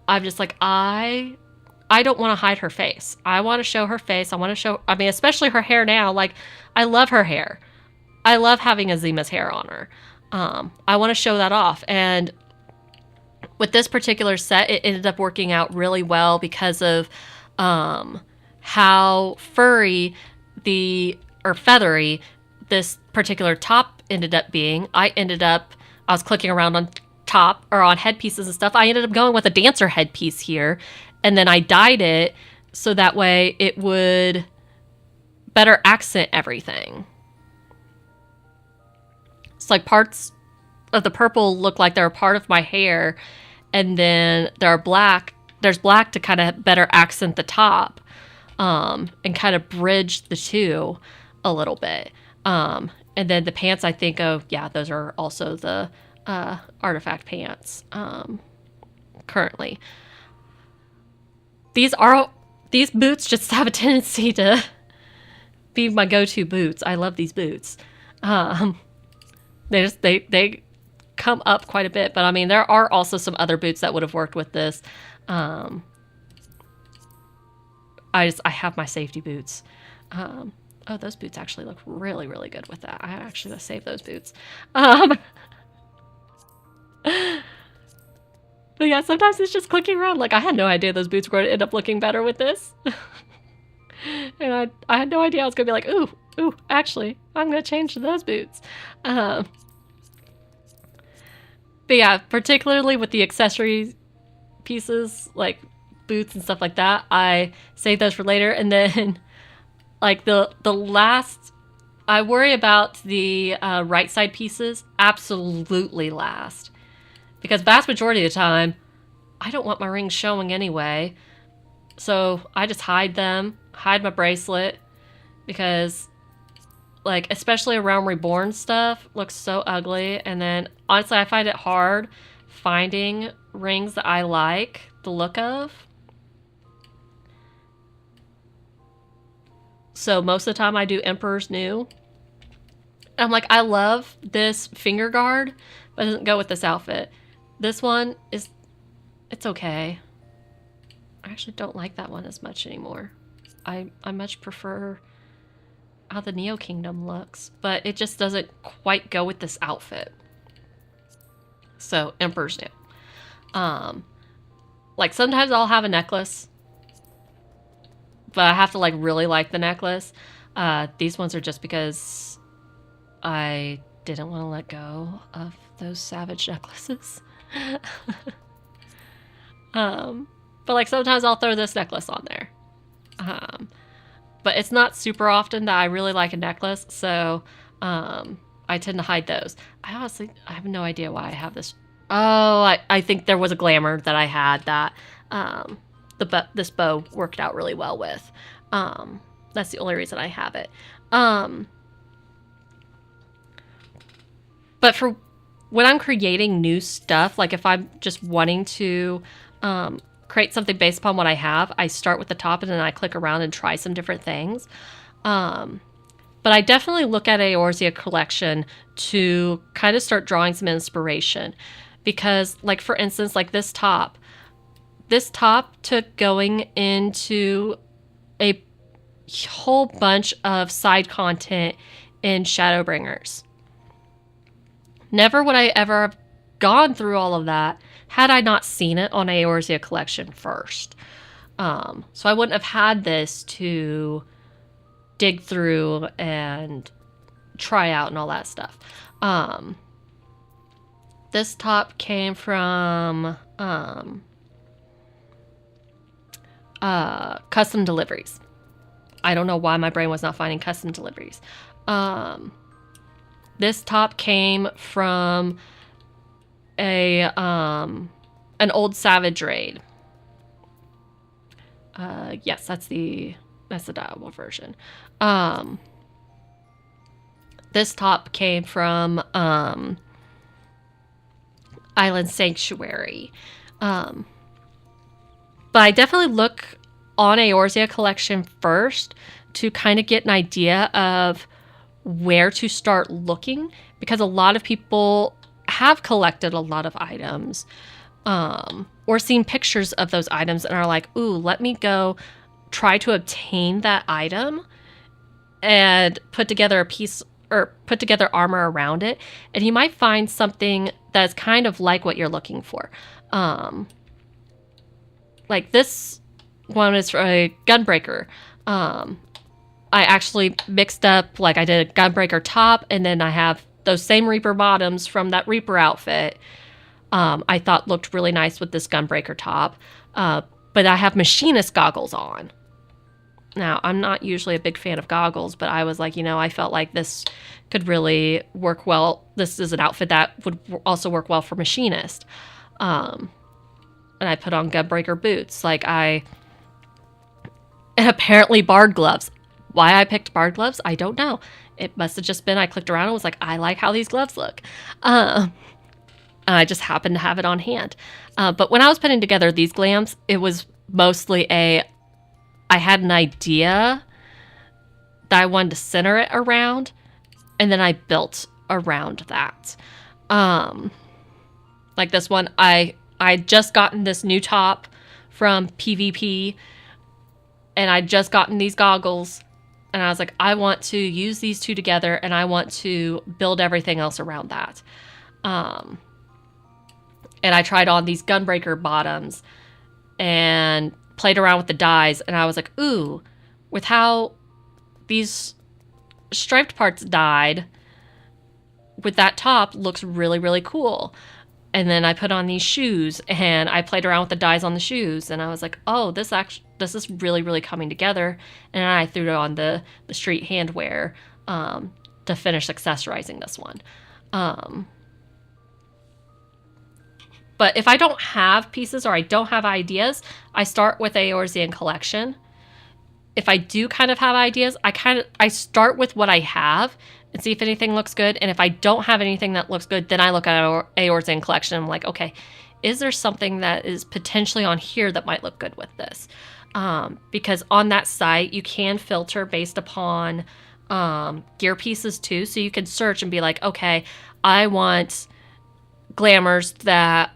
I'm just like, I don't want to hide her face. I want to show her face. I mean, especially her hair now. Like, I love her hair. I love having Azima's hair on her. I want to show that off. And with this particular set, it ended up working out really well because of how feathery this particular top ended up being. I was clicking around on top or on headpieces and stuff. I ended up going with a dancer headpiece here. And then I dyed it so that way it would better accent everything. It's like parts of the purple look like they're a part of my hair, and then there's black to kind of better accent the top, and kind of bridge the two a little bit. And then the pants, I think, those are also the artifact pants currently. These boots just have a tendency to be my go-to boots. I love these boots. They come up quite a bit, but I mean, there are also some other boots that would have worked with this. I have my safety boots. Those boots actually look really, really good with that. I actually gonna save those boots. But yeah, sometimes it's just clicking around. Like, I had no idea those boots were going to end up looking better with this. And I had no idea I was going to be like, ooh, actually, I'm going to change to those boots. But yeah, particularly with the accessory pieces, like boots and stuff like that, I save those for later. And then, like, the last, I worry about the right side pieces absolutely last. Because vast majority of the time, I don't want my rings showing anyway. So I just hide them, hide my bracelet. Because, like, especially around Reborn stuff, looks so ugly. And then, honestly, I find it hard finding rings that I like the look of. So most of the time I do Emperor's New. I'm like, I love this finger guard, but it doesn't go with this outfit. This one it's okay. I actually don't like that one as much anymore. I much prefer how the Neo Kingdom looks, but it just doesn't quite go with this outfit. So, Emperor's New. Like, sometimes I'll have a necklace, but I have to, like, really like the necklace. These ones are just because I didn't want to let go of those Savage necklaces. But like sometimes I'll throw this necklace on there. But it's not super often that I really like a necklace, so I tend to hide those. I have no idea why I have this. Oh, I think there was a glamour that I had that this bow worked out really well with. That's the only reason I have it. But for when I'm creating new stuff, like if I'm just wanting to create something based upon what I have, I start with the top and then I click around and try some different things. But But I definitely look at Eorzea collection to kind of start drawing some inspiration. Because, like, for instance, like this top. This top took going into a whole bunch of side content in Shadowbringers. Never would I ever have gone through all of that had I not seen it on Eorzea collection first. So I wouldn't have had this to dig through and try out and all that stuff. This top came from custom deliveries. I don't know why my brain was not finding custom deliveries. This top came from an old Savage raid. Yes, that's the dialable version. This top came from Island Sanctuary. But I definitely look on Eorzea collection first to kind of get an idea of where to start looking, because a lot of people have collected a lot of items or seen pictures of those items and are like, ooh, let me go try to obtain that item and put together a piece or put together armor around it. And you might find something that's kind of like what you're looking for. Like this one is for a Gunbreaker. I actually mixed up, like I did a Gunbreaker top, and then I have those same Reaper bottoms from that Reaper outfit. I thought looked really nice with this Gunbreaker top. But I have Machinist goggles on. Now, I'm not usually a big fan of goggles, but I was like, I felt like this could really work well. This is an outfit that would also work well for Machinist. And I put on Gunbreaker boots. And apparently Bard gloves. Why I picked Bard gloves, I don't know. It must have just been I clicked around and was like, I like how these gloves look. And I just happened to have it on hand. But when I was putting together these glams, it was mostly I had an idea that I wanted to center it around, and then I built around that. Like this one, I just gotten this new top from PvP, and I'd just gotten these goggles, and I was like, I want to use these two together, and I want to build everything else around that. And I tried on these Gunbreaker bottoms and played around with the dyes, and I was like, ooh, with how these striped parts dyed with that top looks really, really cool. And then I put on these shoes, and I played around with the dyes on the shoes, and I was like, oh, this is really, really coming together. And I threw it on the street handwear to finish accessorizing this one. But if I don't have pieces or I don't have ideas, I start with Eorzean collection. If I do kind of have ideas, I start with what I have and see if anything looks good. And if I don't have anything that looks good, then I look at Eorzean collection. I'm like, okay, is there something that is potentially on here that might look good with this? Because on that site, you can filter based upon gear pieces too. So you can search and be like, okay, I want glamours that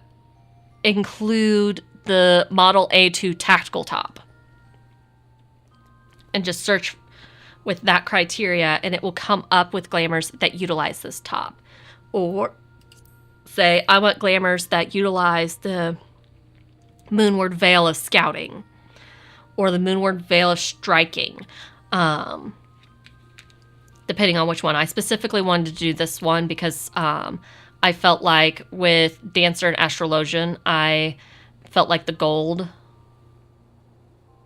include the Model A2 tactical top. And just search with that criteria, and it will come up with glamours that utilize this top. Or say, I want glamours that utilize the Moonward Veil of Scouting or the Moonward Veil of Striking, depending on which one. I specifically wanted to do this one because I felt like with Dancer and Astrologian, I felt like the gold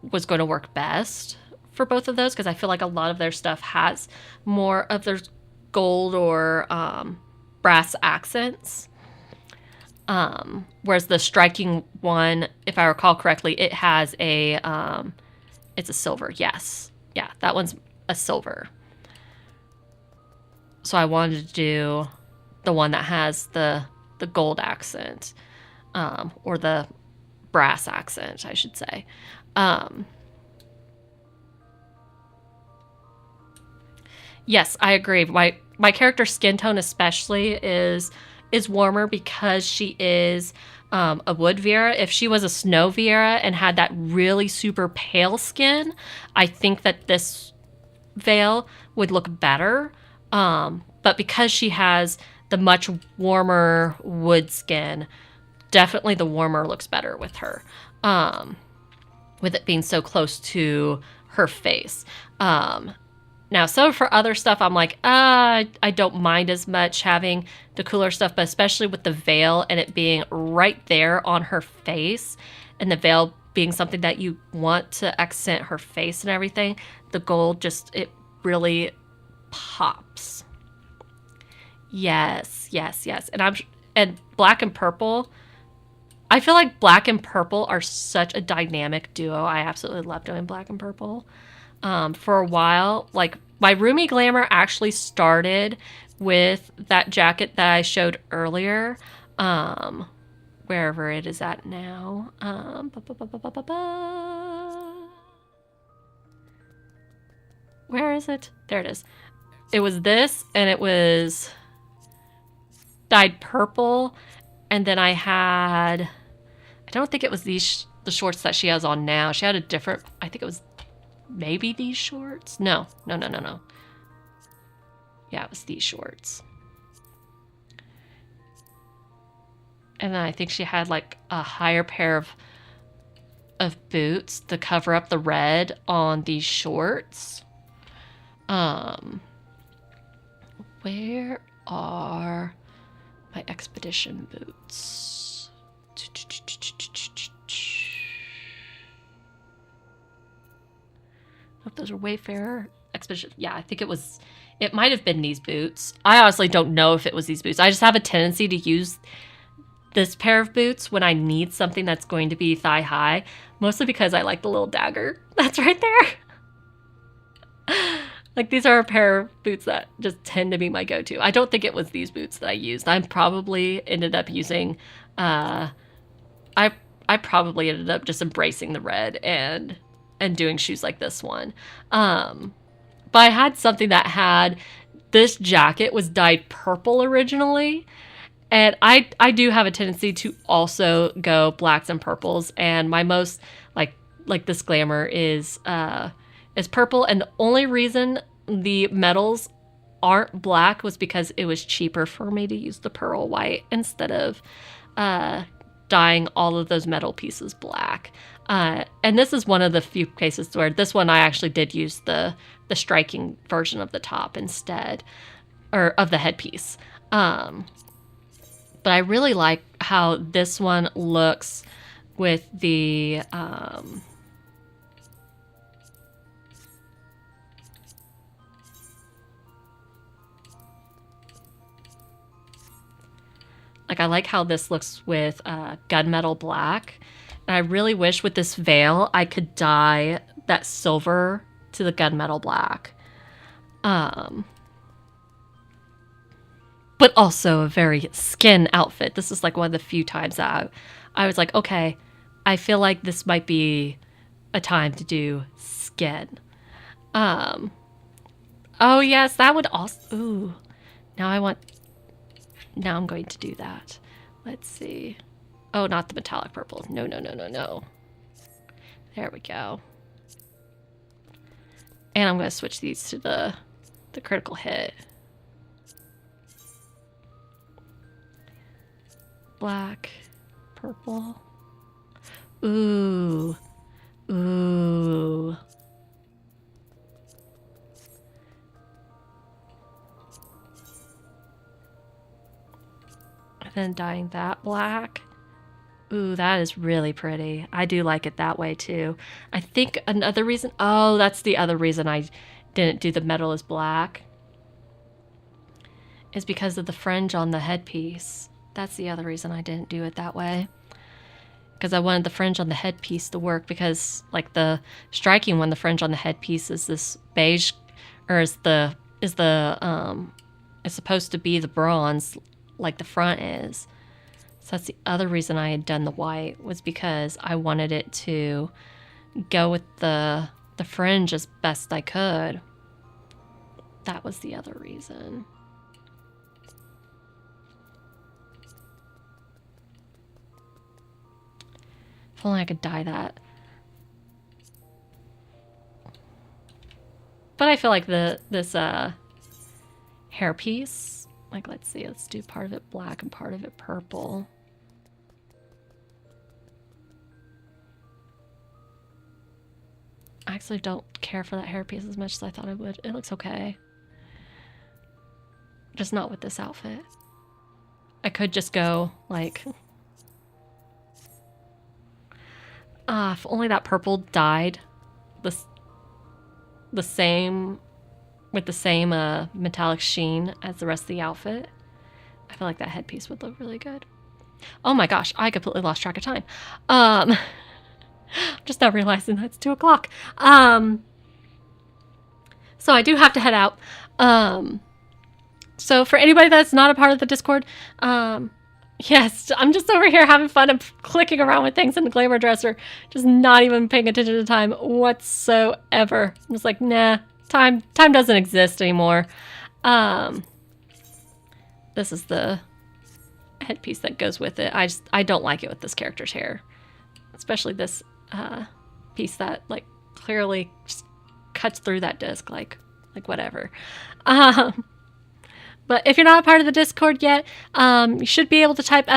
was going to work best for both of those, because I feel like a lot of their stuff has more of their gold or brass accents. Whereas the striking one, if I recall correctly, it has it's a silver. Yes. Yeah, that one's a silver. So I wanted to do the one that has the gold accent, or the brass accent, I should say. Yes, I agree. My character's skin tone especially is warmer because she is a wood Vera. If she was a snow Vera and had that really super pale skin, I think that this veil would look better. But because she has the much warmer wood skin, definitely the warmer looks better with her. With it being so close to her face. Now, so for other stuff, I'm like, I don't mind as much having the cooler stuff, but especially with the veil and it being right there on her face, and the veil being something that you want to accent her face and everything, the gold just, it really pops. Yes, yes, yes. And black and purple, I feel like black and purple are such a dynamic duo. I absolutely love doing black and purple. For a while, like my Roomy Glamour actually started with that jacket that I showed earlier, wherever it is at now. Where is it? There it is. It was this, and it was dyed purple, and then I had, I don't think it was these the shorts that she has on now. She had a different, I think it was maybe these shorts. No. Yeah, it was these shorts. And then I think she had like a higher pair of boots to cover up the red on these shorts. Where are my expedition boots? I hope those are Wayfarer expedition. Yeah, I think it might have been these boots. I honestly don't know if it was these boots. I just have a tendency to use this pair of boots when I need something that's going to be thigh high, mostly because I like the little dagger that's right there. Like, these are a pair of boots that just tend to be my go-to. I don't think it was these boots that I used. I probably ended up using, I probably ended up just embracing the red and doing shoes like this one. But I had something that had, this jacket was dyed purple originally. And I do have a tendency to also go blacks and purples. And my most, like this glamour is purple. And the only reason the metals aren't black was because it was cheaper for me to use the pearl white instead of dyeing all of those metal pieces black. And this is one of the few cases where this one I actually did use the striking version of the top instead, or of the headpiece. But I really like how this one looks with the like, I like how this looks with gunmetal black. And I really wish with this veil I could dye that silver to the gunmetal black. But also a very skin outfit. This is like one of the few times that I was like, okay, I feel like this might be a time to do skin. Oh yes, that would also, ooh. Now I'm going to do that. Let's see. Oh, not the metallic purple. No. There we go. And I'm going to switch these to the critical hit. Black, purple. Ooh. Ooh. And then dyeing that black. Ooh, that is really pretty. I do like it that way too. I think another reason, oh, that's the other reason I didn't do the metal as black, is because of the fringe on the headpiece. That's the other reason I didn't do it that way. Because I wanted the fringe on the headpiece to work, because like the striking one, the fringe on the headpiece is this beige, or it's supposed to be the bronze like the front is. So that's the other reason I had done the white, was because I wanted it to go with the fringe as best I could. that was the other reason. If only I could dye that. But I feel like this hairpiece, like, let's see, let's do part of it black and part of it purple. I actually don't care for that hairpiece as much as I thought I would. It looks okay. Just not with this outfit. I could just go, like... if only that purple dyed the same... with the same metallic sheen as the rest of the outfit. I feel like that headpiece would look really good. Oh my gosh, I completely lost track of time. Just now realizing that it's 2 o'clock. So I do have to head out. So for anybody that's not a part of the Discord, yes, I'm just over here having fun and clicking around with things in the glamour dresser, just not even paying attention to time whatsoever. I'm just like, nah, time doesn't exist anymore. This is the headpiece that goes with it. I don't like it with this character's hair, especially this piece that like clearly just cuts through that disc, like whatever. But if you're not a part of the Discord yet, you should be able to type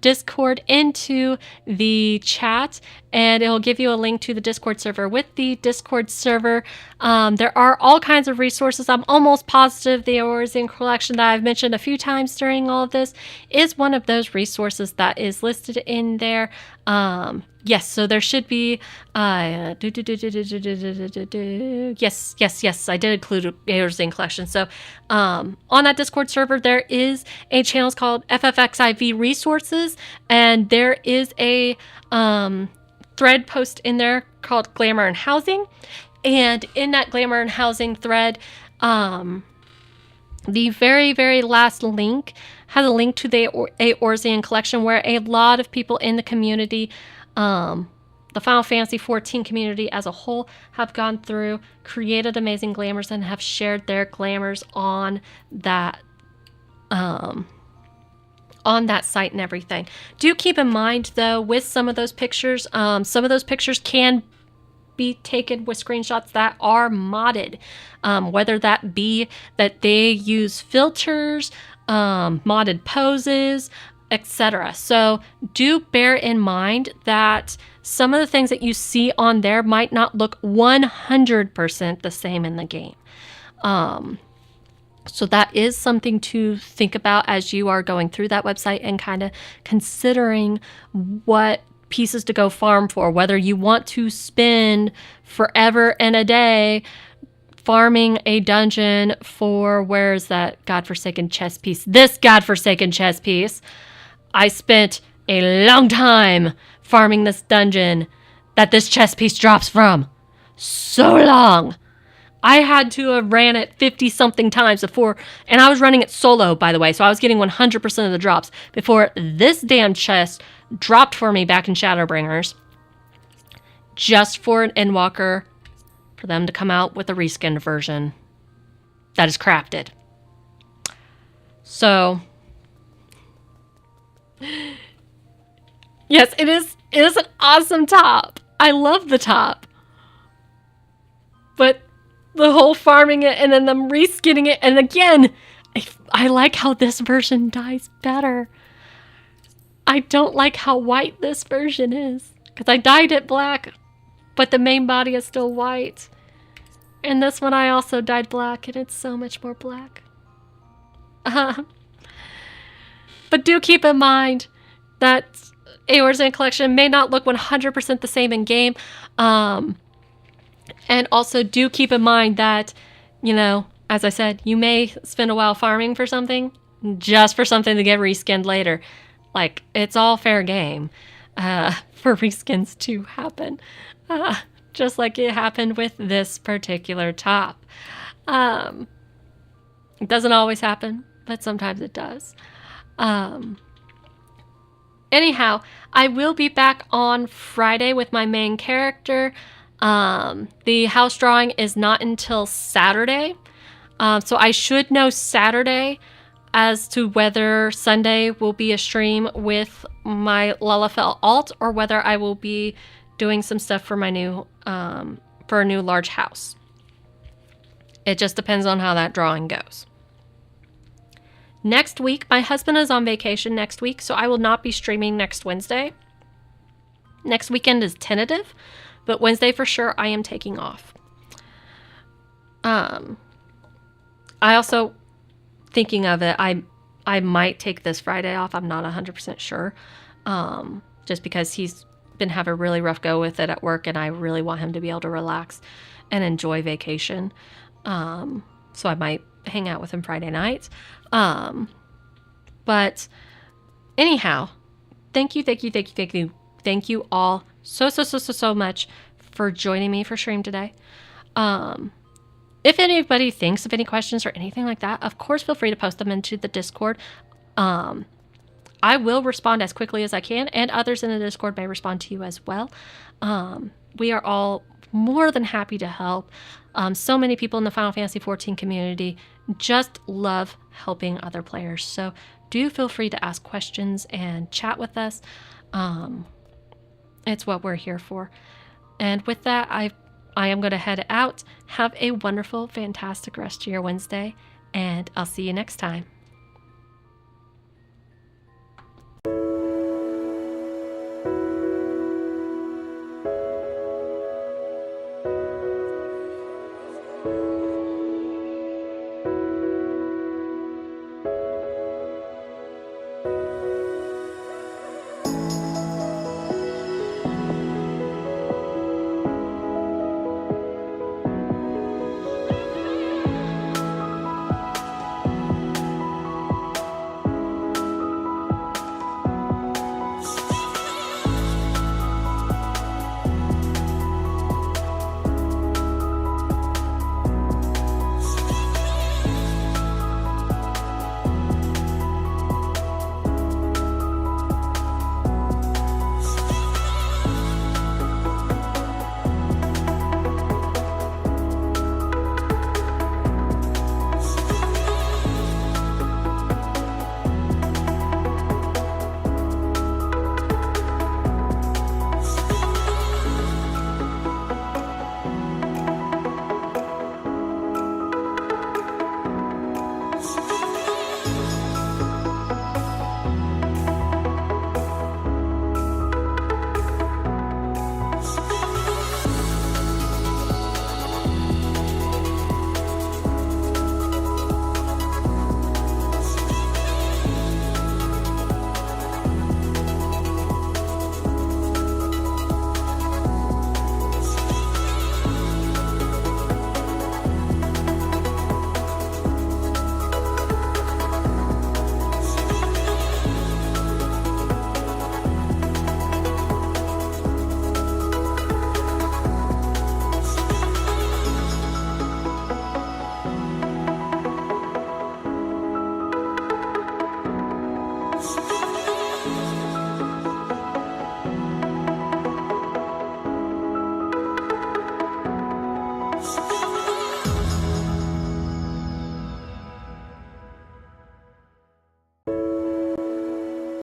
!Discord into the chat, and it will give you a link to the Discord server. With the Discord server, there are all kinds of resources. I'm almost positive the Eorzean collection that I've mentioned a few times during all of this is one of those resources that is listed in there. Yes, so there should be, yes, I did include Eorzean collection. So on that Discord server, there is a channel called FFXIV Resources, and there is a thread post in there called Glamour and Housing. And in that Glamour and Housing thread, the very, very last link has a link to the Eorzean collection where a lot of people in the community, the Final Fantasy XIV community as a whole, have gone through, created amazing glamours, and have shared their glamours on that site and everything. Do keep in mind, though, with some of those pictures can be taken with screenshots that are modded, whether that be that they use filters, modded poses, etc. So do bear in mind that some of the things that you see on there might not look 100% the same in the game. So that is something to think about as you are going through that website and kind of considering what pieces to go farm for, whether you want to spend forever and a day farming a dungeon for, where is that godforsaken chess piece? This godforsaken chess piece. I spent a long time farming this dungeon that this chess piece drops from. So long. I had to have ran it 50-something times before, and I was running it solo, by the way, so I was getting 100% of the drops before this damn chest dropped for me back in Shadowbringers, just for an Endwalker, for them to come out with a reskinned version that is crafted. So, yes, it is an awesome top. I love the top. But the whole farming it and then them reskinning it, and again, I like how this version dyes better. I don't like how white this version is, because I dyed it black, but the main body is still white. And this one I also dyed black, and it's so much more black. But do keep in mind that Eorzean collection may not look 100% the same in game. And also do keep in mind that, you know, as I said, you may spend a while farming for something, just for something to get reskinned later. Like, it's all fair game for reskins to happen. Just like it happened with this particular top. It doesn't always happen, but sometimes it does. Anyhow, I will be back on Friday with my main character. The house drawing is not until Saturday. So I should know Saturday as to whether Sunday will be a stream with my Lalafell alt or whether I will be doing some stuff for my new for a new large house. It just depends on how that drawing goes. Next week, my husband is on vacation next week, so I will not be streaming next Wednesday. Next weekend is tentative, but Wednesday for sure I am taking off. I also, thinking of it, I might take this Friday off. I'm not 100% sure. Just because he's been having a really rough go with it at work, and I really want him to be able to relax and enjoy vacation. So I might hang out with him Friday night. But anyhow, thank you all so much for joining me for stream today. If anybody thinks of any questions or anything like that, of course, feel free to post them into the Discord. I will respond as quickly as I can, and others in the Discord may respond to you as well. We are all more than happy to help. So many people in the Final Fantasy XIV community just love helping other players. So do feel free to ask questions and chat with us. It's what we're here for. And with that, I am going to head out. Have a wonderful, fantastic rest of your Wednesday, and I'll see you next time.